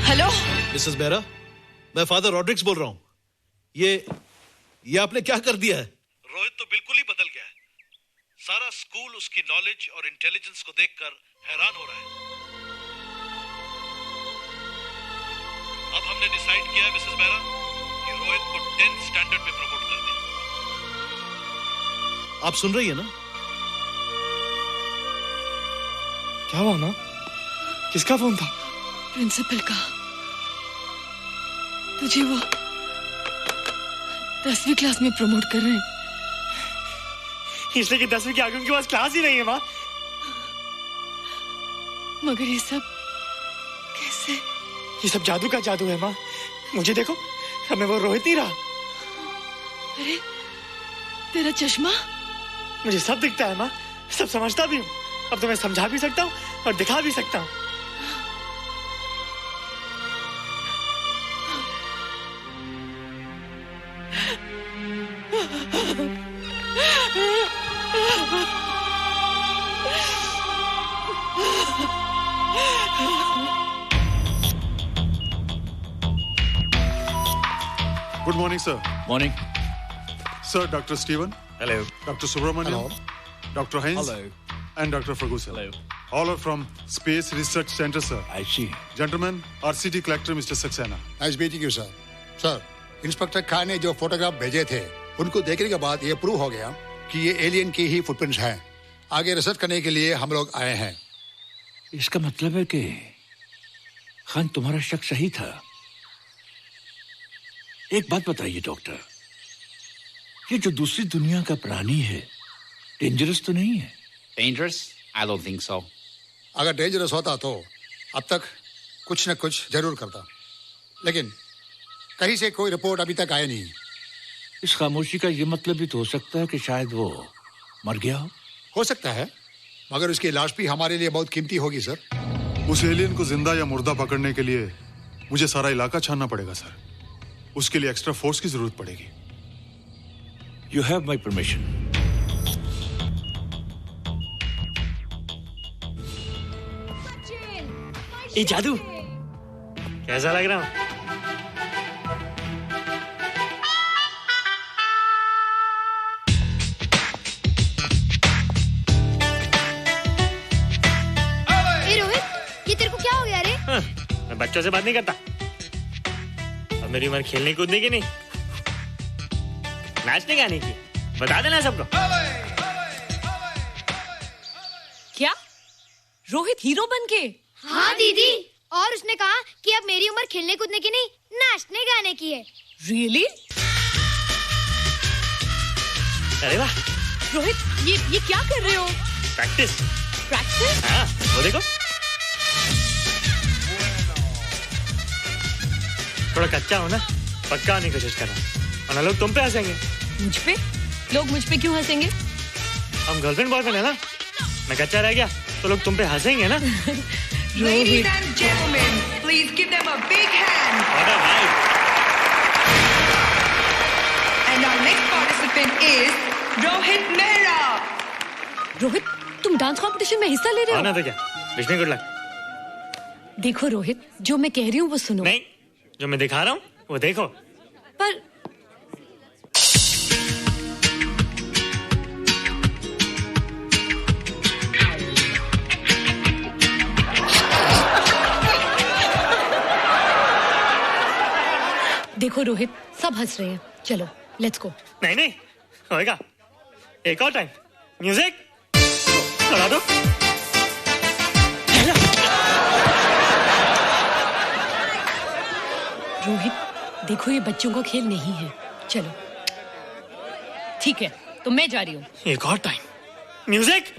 हेलो मिसेस बेरा, मैं फादर रॉड्रिक्स बोल रहा हूँ। ये आपने क्या कर दिया है? रोहित तो बिल्कुल ही बदल गया है। सारा स्कूल उसकी नॉलेज और इंटेलिजेंस को देखकर हैरान हो रहा है। अब हमने डिसाइड किया है मिसेस बेरा कि रोहित को 10th स्टैंडर्ड में प्रमोट कर दें। आप सुन रही है ना? क्या हुआ माँ? किसका फोन था? प्रिंसिपल का। तुझे वो 10वीं क्लास में प्रमोट कर रहे हैं। इसलिए कि 10वीं के आगे उनके पास क्लास ही नहीं है माँ। मगर ये सब कैसे? ये सब जादू का जादू है माँ। मुझे देखो, हमें वो रोहित नहीं रहा। अरे तेरा चश्मा? मुझे सब दिखता है माँ, सब समझता भी हूँ। अब तो मैं समझा भी सकता हूँ और दिखा भी सकता हूँ। Good morning, sir. Morning. Sir, Dr. Stephen. Hello. Dr. Subramaniam. Dr. Heinz. Hello. And Dr. Ferguson. Hello. All are from Space Research Center, sir. I see. Gentlemen, RCT collector Mr. Saxena. Nice meeting you sir. Sir, inspector Khan ने जो photograph भेजे थे उनको देखने के बाद ये prove हो गया कि ये एलियन की ही फुटप्रिंट्स हैं। आगे रिसर्च करने के लिए हम लोग आए हैं। इसका मतलब है कि खान तुम्हारा शक सही था। एक बात बताइए डॉक्टर, ये जो दूसरी दुनिया का प्राणी है डेंजरस तो नहीं है? Dangerous? I don't think so. अगर डेंजरस होता तो अब तक कुछ न कुछ जरूर करता, लेकिन कहीं से कोई रिपोर्ट अभी तक आई नहीं। इस खामोशी का ये मतलब भी तो हो सकता है कि शायद वो मर गया हो सकता है, मगर उसकी लाश भी हमारे लिए बहुत कीमती होगी सर। उस एलियन को जिंदा या मुर्दा पकड़ने के लिए मुझे सारा इलाका छानना पड़ेगा सर। उसके लिए एक्स्ट्रा फोर्स की जरूरत पड़ेगी। You have my permission. ये जादू कैसा लग रहा हूँ? रोहित, ये तेरे को क्या हो गया रे? मैं बच्चों से बात नहीं करता। अब मेरी उम्र खेलने कूदने की नहीं, नाचने गाने की। बता देना सबको। क्या रोहित हीरो बन के? हाँ दीदी, और उसने कहा कि अब मेरी उम्र खेलने कूदने की नहीं, नाचने गाने की है। रियली? अरे वाह रोहित, ये क्या कर रहे हो? प्रैक्टिस। प्रैक्टिस? हाँ, वो देखो थोड़ा कच्चा हो ना, पक्का होने की कोशिश कर रहा हूँ, वरना लोग तुम पे हंसेंगे। मुझ पे? लोग मुझ पे क्यों हंसेंगे? हम गर्लफ्रेंड बॉयफ्रेंड है ना, मैं कच्चा रह गया तो लोग तुम पे हंसेंगे ना। Ladies and gentlemen, please give them a big hand. What a vibe. And our next participant is Rohit Mehra. Rohit, तुम डांस कंपटीशन में हिस्सा ले रहे हो? ना तो क्या, विश मी गुड लक। देखो रोहित, जो मैं कह रही हूँ वो सुनो। नहीं, जो मैं दिखा रहा हूँ वो देखो। पर देखो रोहित, सब हंस रहे हैं। चलो लेट्स गो। नहीं नहीं होएगा, एक और टाइम। म्यूजिक चला दो। रोहित देखो, ये बच्चों का खेल नहीं है। चलो ठीक है, तो मैं जा रही हूँ। एक और time. Music.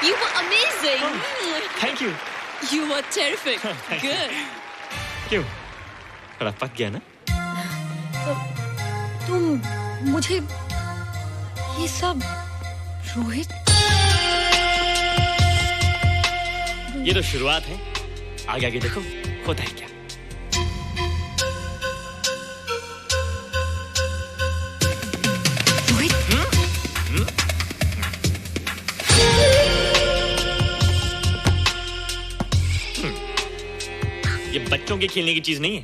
You were amazing. Thank you. You were terrific. Good. क्यों? थोड़ा पक गया ना? तुम मुझे ये सब रोहित। ये तो शुरुआत है, आगे आगे देखो होता है क्या। ये बच्चों के खेलने की चीज नहीं है,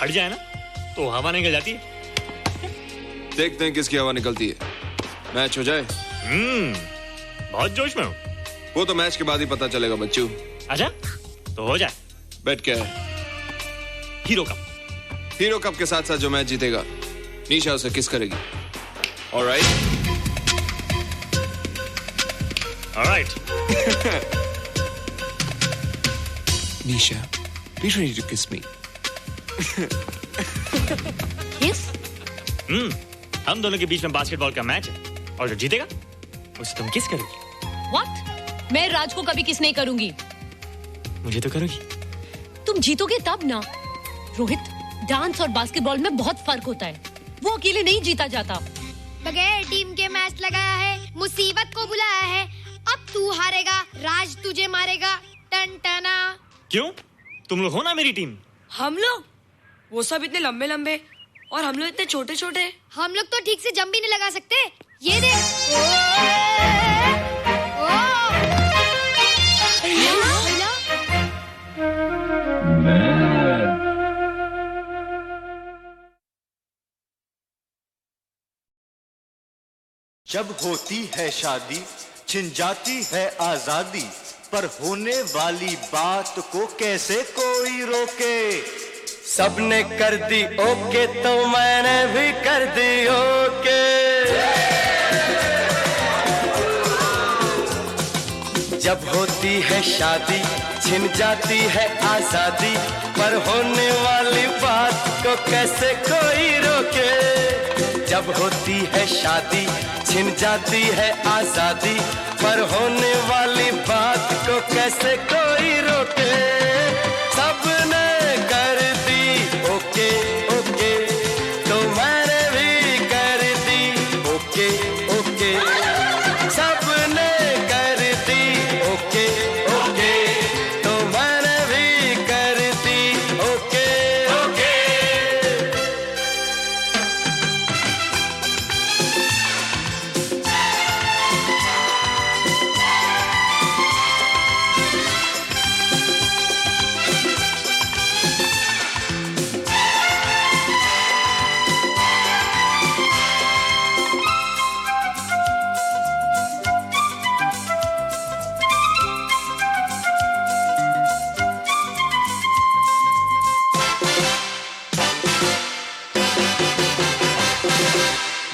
फट जाए ना तो हवा निकल जाती है। देखते हैं किसकी हवा निकलती है। मैच हो जाए। बहुत जोश में हूँ। वो तो मैच के बाद ही पता चलेगा बच्चू। अच्छा तो हो जाए। बेट क्या है? Hero cup. हीरो कप के साथ साथ जो मैच जीतेगा निशा उसे किस करेगी। Alright. Alright. Nisha, be ready to kiss me. Kiss? हम दोनों के बीच में बास्केटबॉल का मैच है और जो जीतेगा उसे तुम किस करोगी। What? मैं राज को कभी किस नहीं करूंगी। मुझे तो करोगी। तुम जीतोगे तब ना। रोहित, डांस और बास्केटबॉल में बहुत फर्क होता है, वो अकेले नहीं जीता जाता। बगैर टीम के मैच लगाया है, मुसीबत को बुलाया है। अब तू हारेगा, राज तुझे मारेगा। टन टना। क्यों? तुम लोग हो ना मेरी टीम। हम लोग? वो सब इतने लंबे लंबे और हम लोग इतने छोटे छोटे। हम लोग तो ठीक से जंप भी नहीं लगा सकते। ये देख। जब होती है शादी छिन जाती है आजादी, पर होने वाली बात को कैसे कोई रोके। सबने कर दी ओके तो मैंने भी कर दी ओके। जब होती है शादी छिन जाती है आजादी, पर होने वाली बात को कैसे कोई रोके। जब होती है शादी छिन जाती है आजादी, पर होने वाली बात को कैसे कोई रोके। सबने कर दी ओके ओके तो मैंने भी कर दी ओके ओके। सबने कर दी ओके ओके तो मैंने भी कर दी ओके ओके।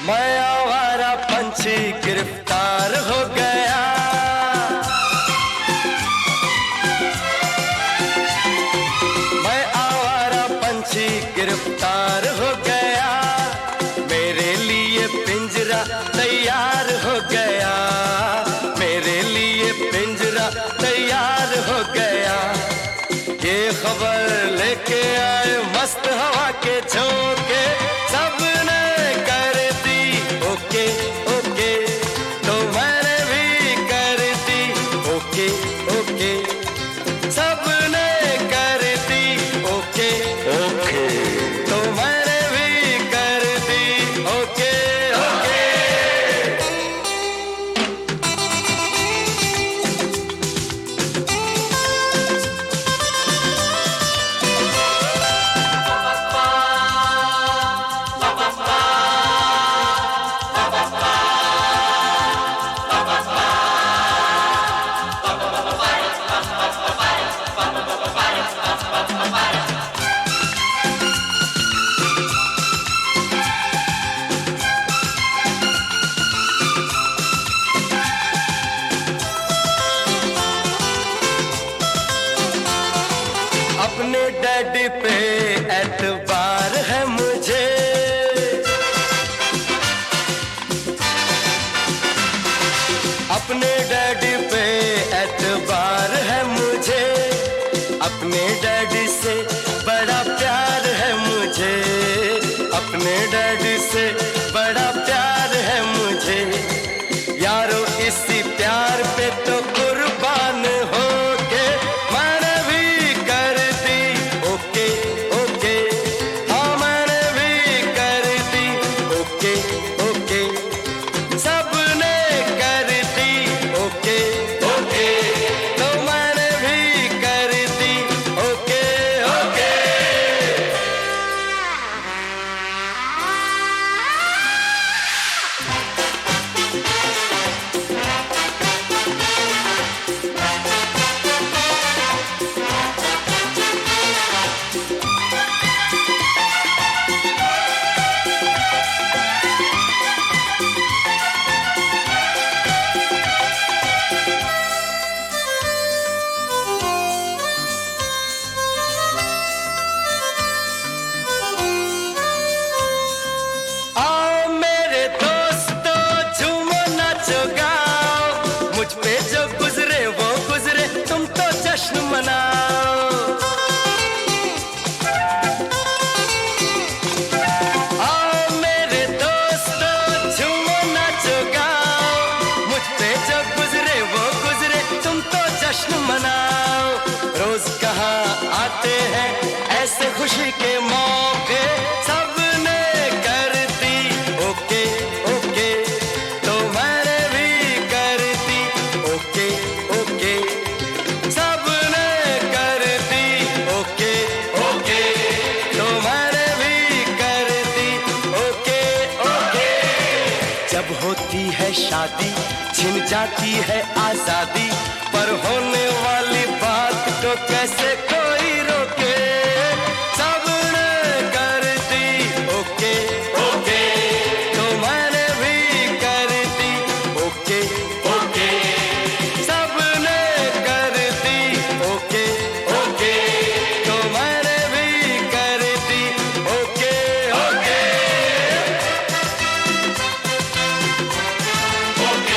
मैं आवारा पंछी गिरफ्तार हो गया। मैं आवारा पंछी गिरफ्तार हो गया। मेरे लिए पिंजरा तैयार हो गया। मेरे लिए पिंजरा तैयार हो गया। ये खबर लेके आए मस्त हवा के झोंके। सबने कर दी ओके ओके तो मैंने भी कर दी ओके ओके। सबने कर दी ओके ओके तो मैंने भी कर दी ओके ओके। अपने डैडी पे एतबार है मुझे। अपने डैडी पे डैडी से बड़ा प्यार है मुझे, अपने डैडी से बड़ा प्यार है मुझे। यारो इसी प्यार पे तो कुर्बान हो के मैंने भी कर दी ओके ओके, हाँ मैंने भी कर दी ओके ओके, सबने कर दी ओके ओके, तो मैंने भी कर दी ओके ओके। आओ मेरे दोस्तों झूमो नाचो गाओ, मुझ पे जो गुजरे वो गुजरे, तुम तो जश्न मनाओ। आओ मेरे दोस्तों झूमो नाचो गाओ, मुझ पे जो गुजरे वो गुजरे, तुम तो जश्न मनाओ। रोज कहाँ आते हैं ऐसे खुशी के मौके, सबने कर दी ओके ओके, तो मैंने भी कर दी ओके ओके, सबने कर दी ओके ओके, तो मैंने भी कर दी ओके ओके। जब होती है शादी छिन जाती है आजादी, पर होने वाली बात को कैसे कोई रोके, सबने कर दी ओके ओके, तो मैंने भी कर दी ओके ओके, सबने कर दी ओके ओके, तो मैंने भी कर दी ओके ओके ओके।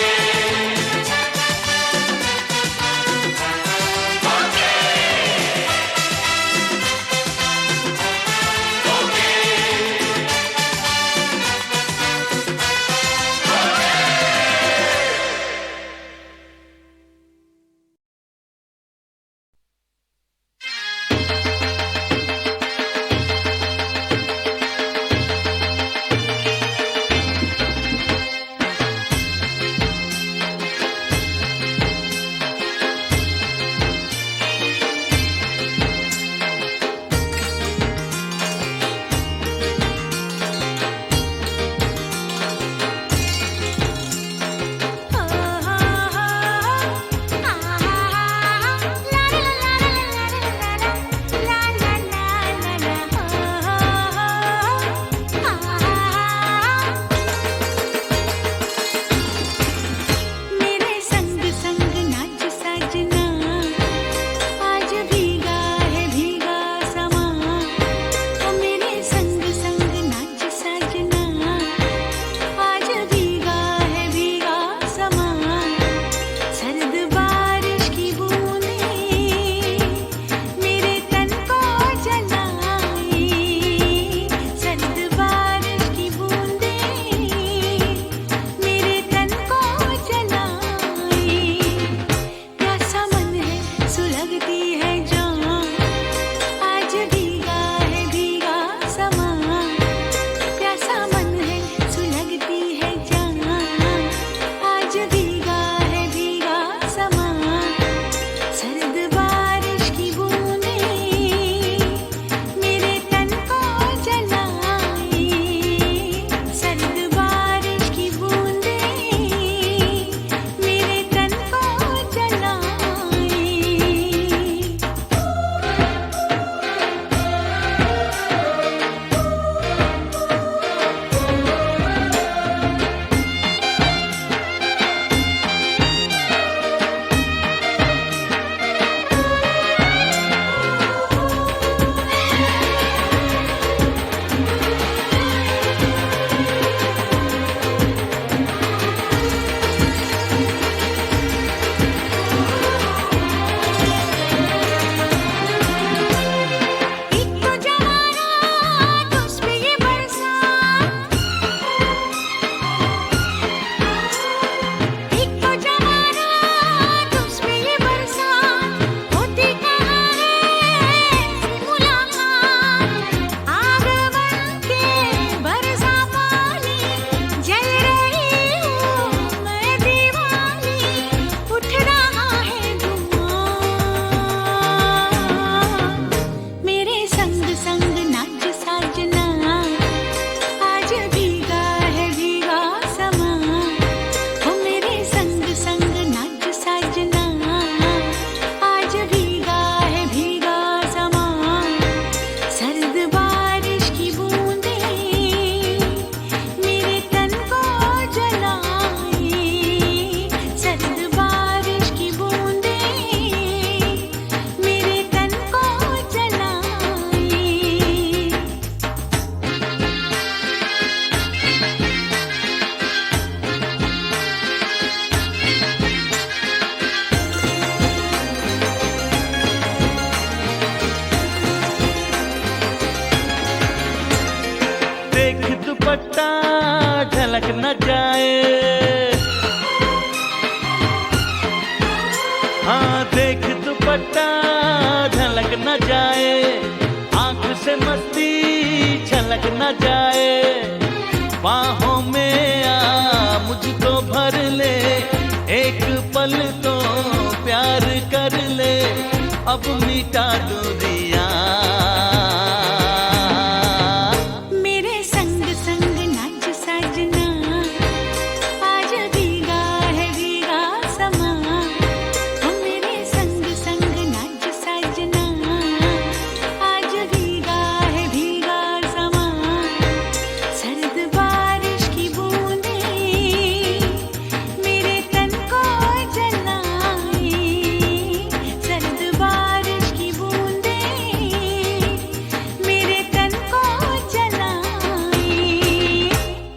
जाए, बाहों में आ मुझको भर ले, एक पल तो प्यार कर ले, अब मिटा दूरियां। मेरे संग संग नाच साजना, आज भीगा है भीगा समा। मेरे संग संग नाच साजना, आज भीगा है भीगा समा। सर्द बारिश की बूंदें मेरे तन को जलाए, सर्द बारिश की बूंदें मेरे तन को जलाए।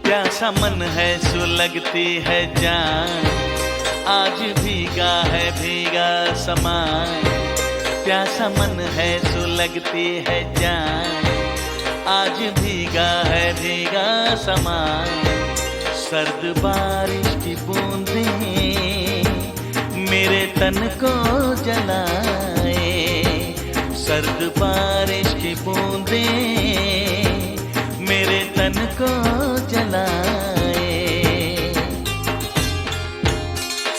प्यासा मन है सुलगती है जान, आज भीगा है भीगा समा। प्यासा मन है सुलगती है जान, आज भीगा है भीगा समा। सर्द बारिश की बूंदें मेरे तन को जलाए, सर्द बारिश की बूंदें मेरे तन को जलाए।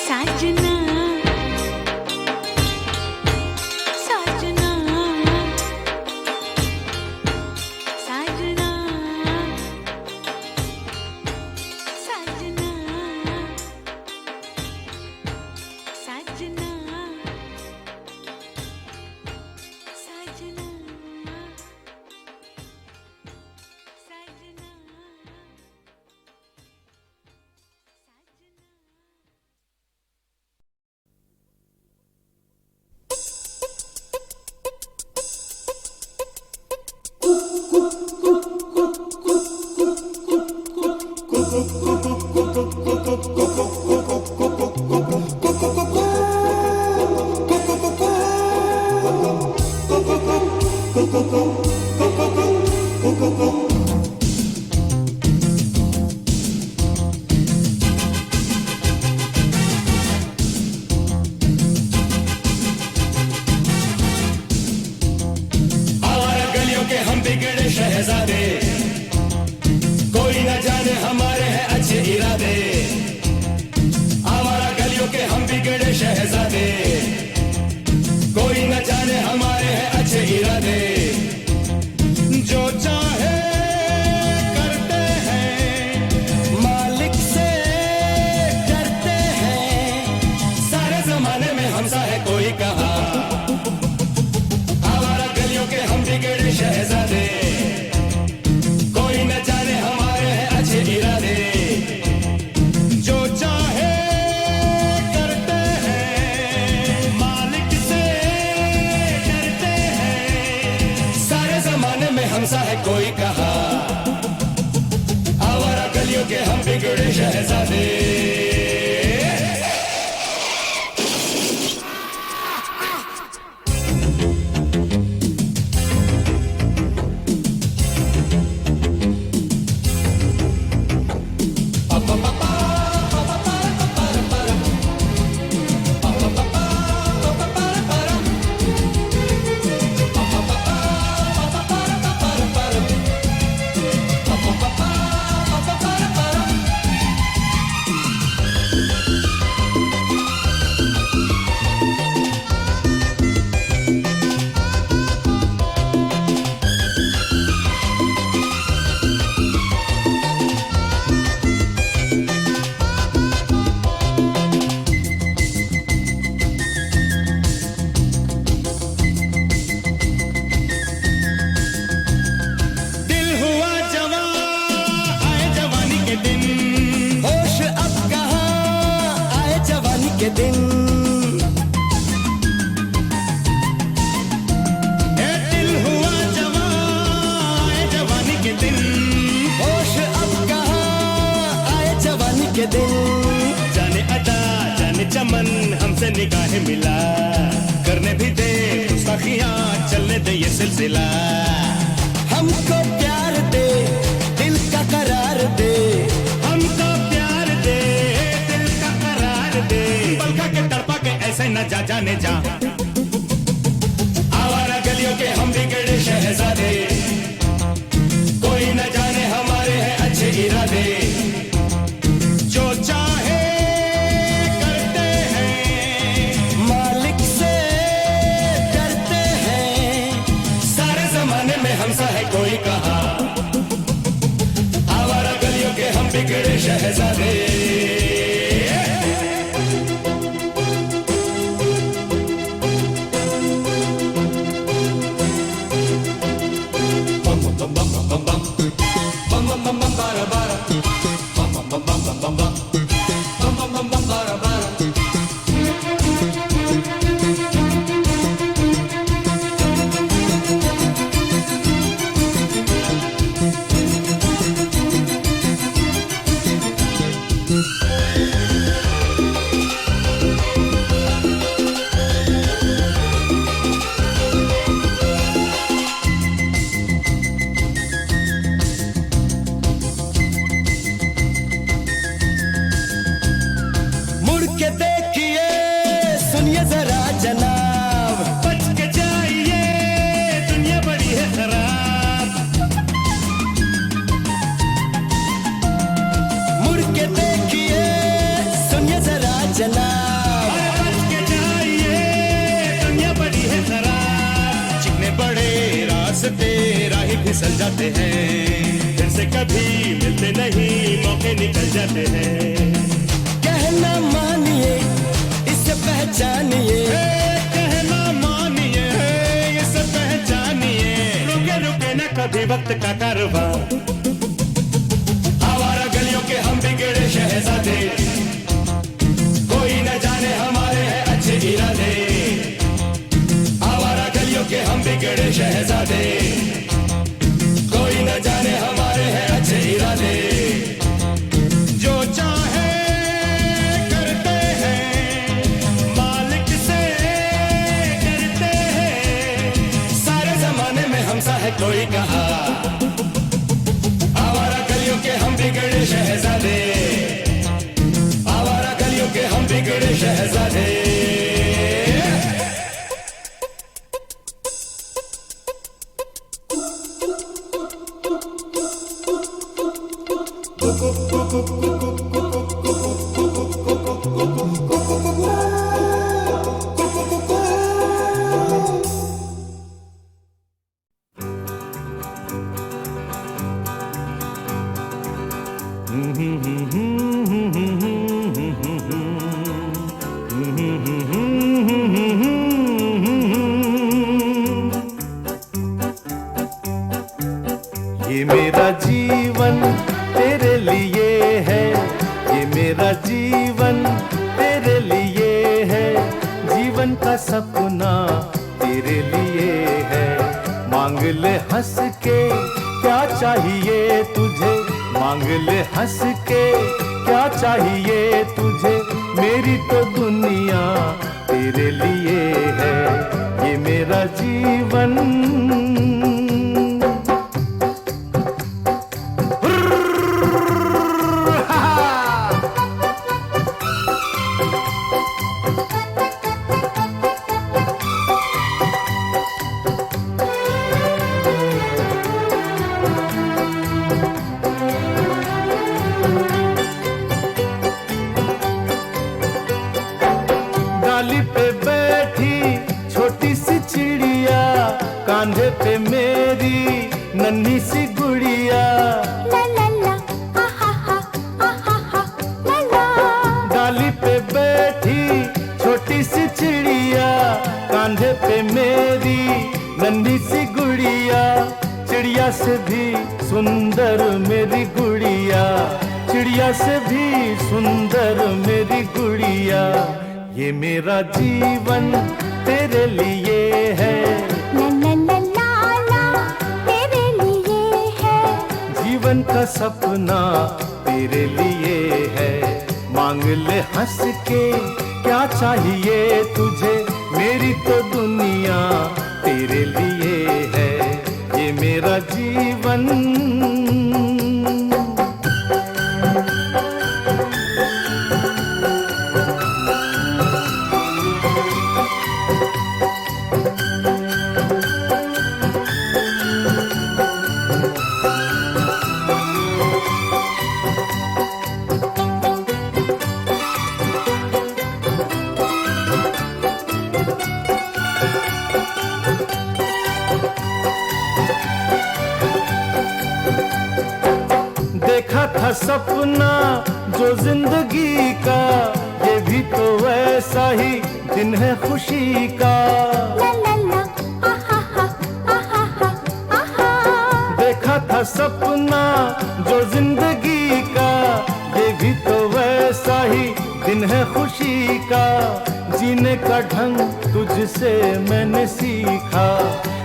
साजना साजना साजना साजना साजना साजना आवारा गलियों के हम बिगड़े शहजादे, कोई न जाने हमारे हैं अच्छे इरादे। आवारा गलियों के हम बिगड़े शहजादे, कोई न जाने हमारे हैं अच्छे इरादे। जो चाहे करते हैं, मालिक से डरते हैं, सारे जमाने में हमसा है कोई कहा। आवारा गलियों के हम बिगड़े शहजादे, कोई न जाने हमारे हैं अच्छे इरादे। जो चाहे करते हैं, मालिक से डरते हैं, सारे जमाने में हमसा है कोई कहा। आवारा गलियों के हम बिगड़े शहजादे। के दिन दिल हुआ जवान जवानी के दिन होश अब कहाँ आए जवानी के दिन जाने अदा जाने चमन हमसे निगाहें मिला करने भी दे गुस्ताखियां चलने दे ये सिलसिला हमको प्यार दे दिल का करार दे हमको प्यार दे दिल का करार दे पलका के तड़पा के ऐसे न जा जाने जा आवारा गलियों के हम बिगड़े शहजादे कोई न जाने हम मुड़ के देखिए सुनिए जरा जनाब, बच के जाइए दुनिया बड़ी है खराब। मुड़ के देखिए सुनिए जरा जनाब, बच के जाइए दुनिया बड़ी है खराब। चिकने बड़े रास्ते राही फिसल जाते हैं, फिर से कभी मिलते नहीं मौके निकल जाते हैं। कहना मानिए इसे पहचानिए, कहना मानिए इसे पहचानिए। रुके रुके न कभी वक्त का कारवां, आवारा गलियों के हम बिगड़े शहजादे, कोई न जाने हमारे हैं अच्छे इरादे। आवारा गलियों के हम बिगड़े शहजादे, कोई न जाने हमारे हैं अच्छे इरादे। जो चाहे करते हैं, मालिक से डरते हैं। सारे जमाने में हमसा है कोई कहा, आवारा गलियों के हम बिगड़े शहजादे, आवारा गलियों के हम बिगड़े शहजादे। ये मेरा जीवन तेरे लिए है, ये मेरा जीवन तेरे लिए है, जीवन का सपना तेरे लिए है। मांग ले हंस के क्या चाहिए तुझे, मांग ले हंस के क्या चाहिए तुझे, मेरी तो दुनिया तेरे लिए है। ये मेरा जीवन डाली पे बैठी छोटी सी चिड़िया, कांधे पे मेरी नन्ही सी गुड़िया। डाली पे बैठी छोटी सी चिड़िया, कांधे पे मेरी नन्ही सी गुड़िया। चिड़िया से भी सुंदर मेरी गुड़िया, चिड़िया से भी सुंदर मेरी गुड़िया। ये मेरा जीवन तेरे लिए है, तेरे लिए है, जीवन का सपना तेरे लिए है। मांग ले हंस के क्या चाहिए तुझे, मेरी तो दुनिया तेरे लिए है। ये मेरा जीवन देखा था सपना जो जिंदगी का, ये भी तो वैसा ही दिन है खुशी का। देखा था सपना जो जिंदगी का, ये भी तो वैसा ही दिन है खुशी का, जीने का ढंग तुझसे मैंने सीखा,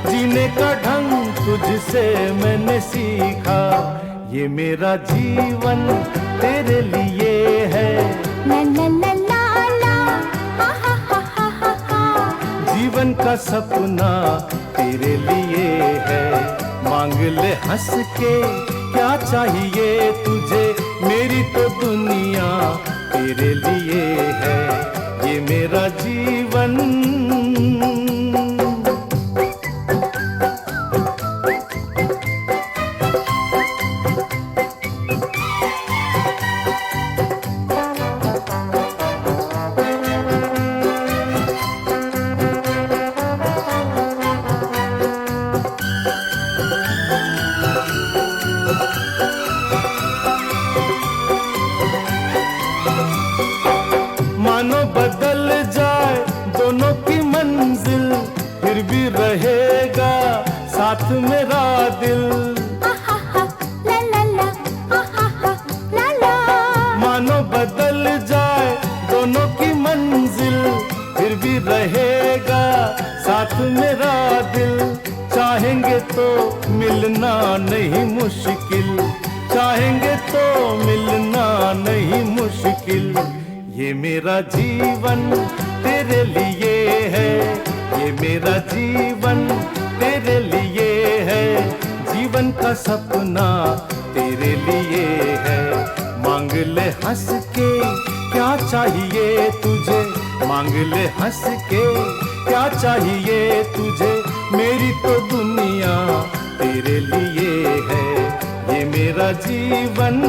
जीने का ढंग तुझसे मैंने सीखा। ये मेरा जीवन तेरे लिए है, ला ला ला ला ला, हा हा हा हा हा हा। जीवन का सपना तेरे लिए है। मांग ले हंस के क्या चाहिए तुझे, मेरी तो दुनिया तेरे लिए है। ये मेरा जीवन मानो बदल जाए दोनों की मंजिल, फिर भी रहेगा साथ मेरा दिल। ला ला ला, हा हा हा ला ला। मानो बदल जाए दोनों की मंजिल, फिर भी रहेगा साथ मेरा दिल। चाहेंगे तो मिलना नहीं मुश्किल, चाहेंगे तो मिलना नहीं मुश्किल। ये मेरा जीवन तेरे लिए है, ये मेरा जीवन तेरे लिए है। जीवन का सपना तेरे लिए है। मांग ले हंस के क्या चाहिए तुझे, मांग ले हंस के क्या चाहिए तुझे, मेरी तो दुनिया तेरे लिए है। ये मेरा जीवन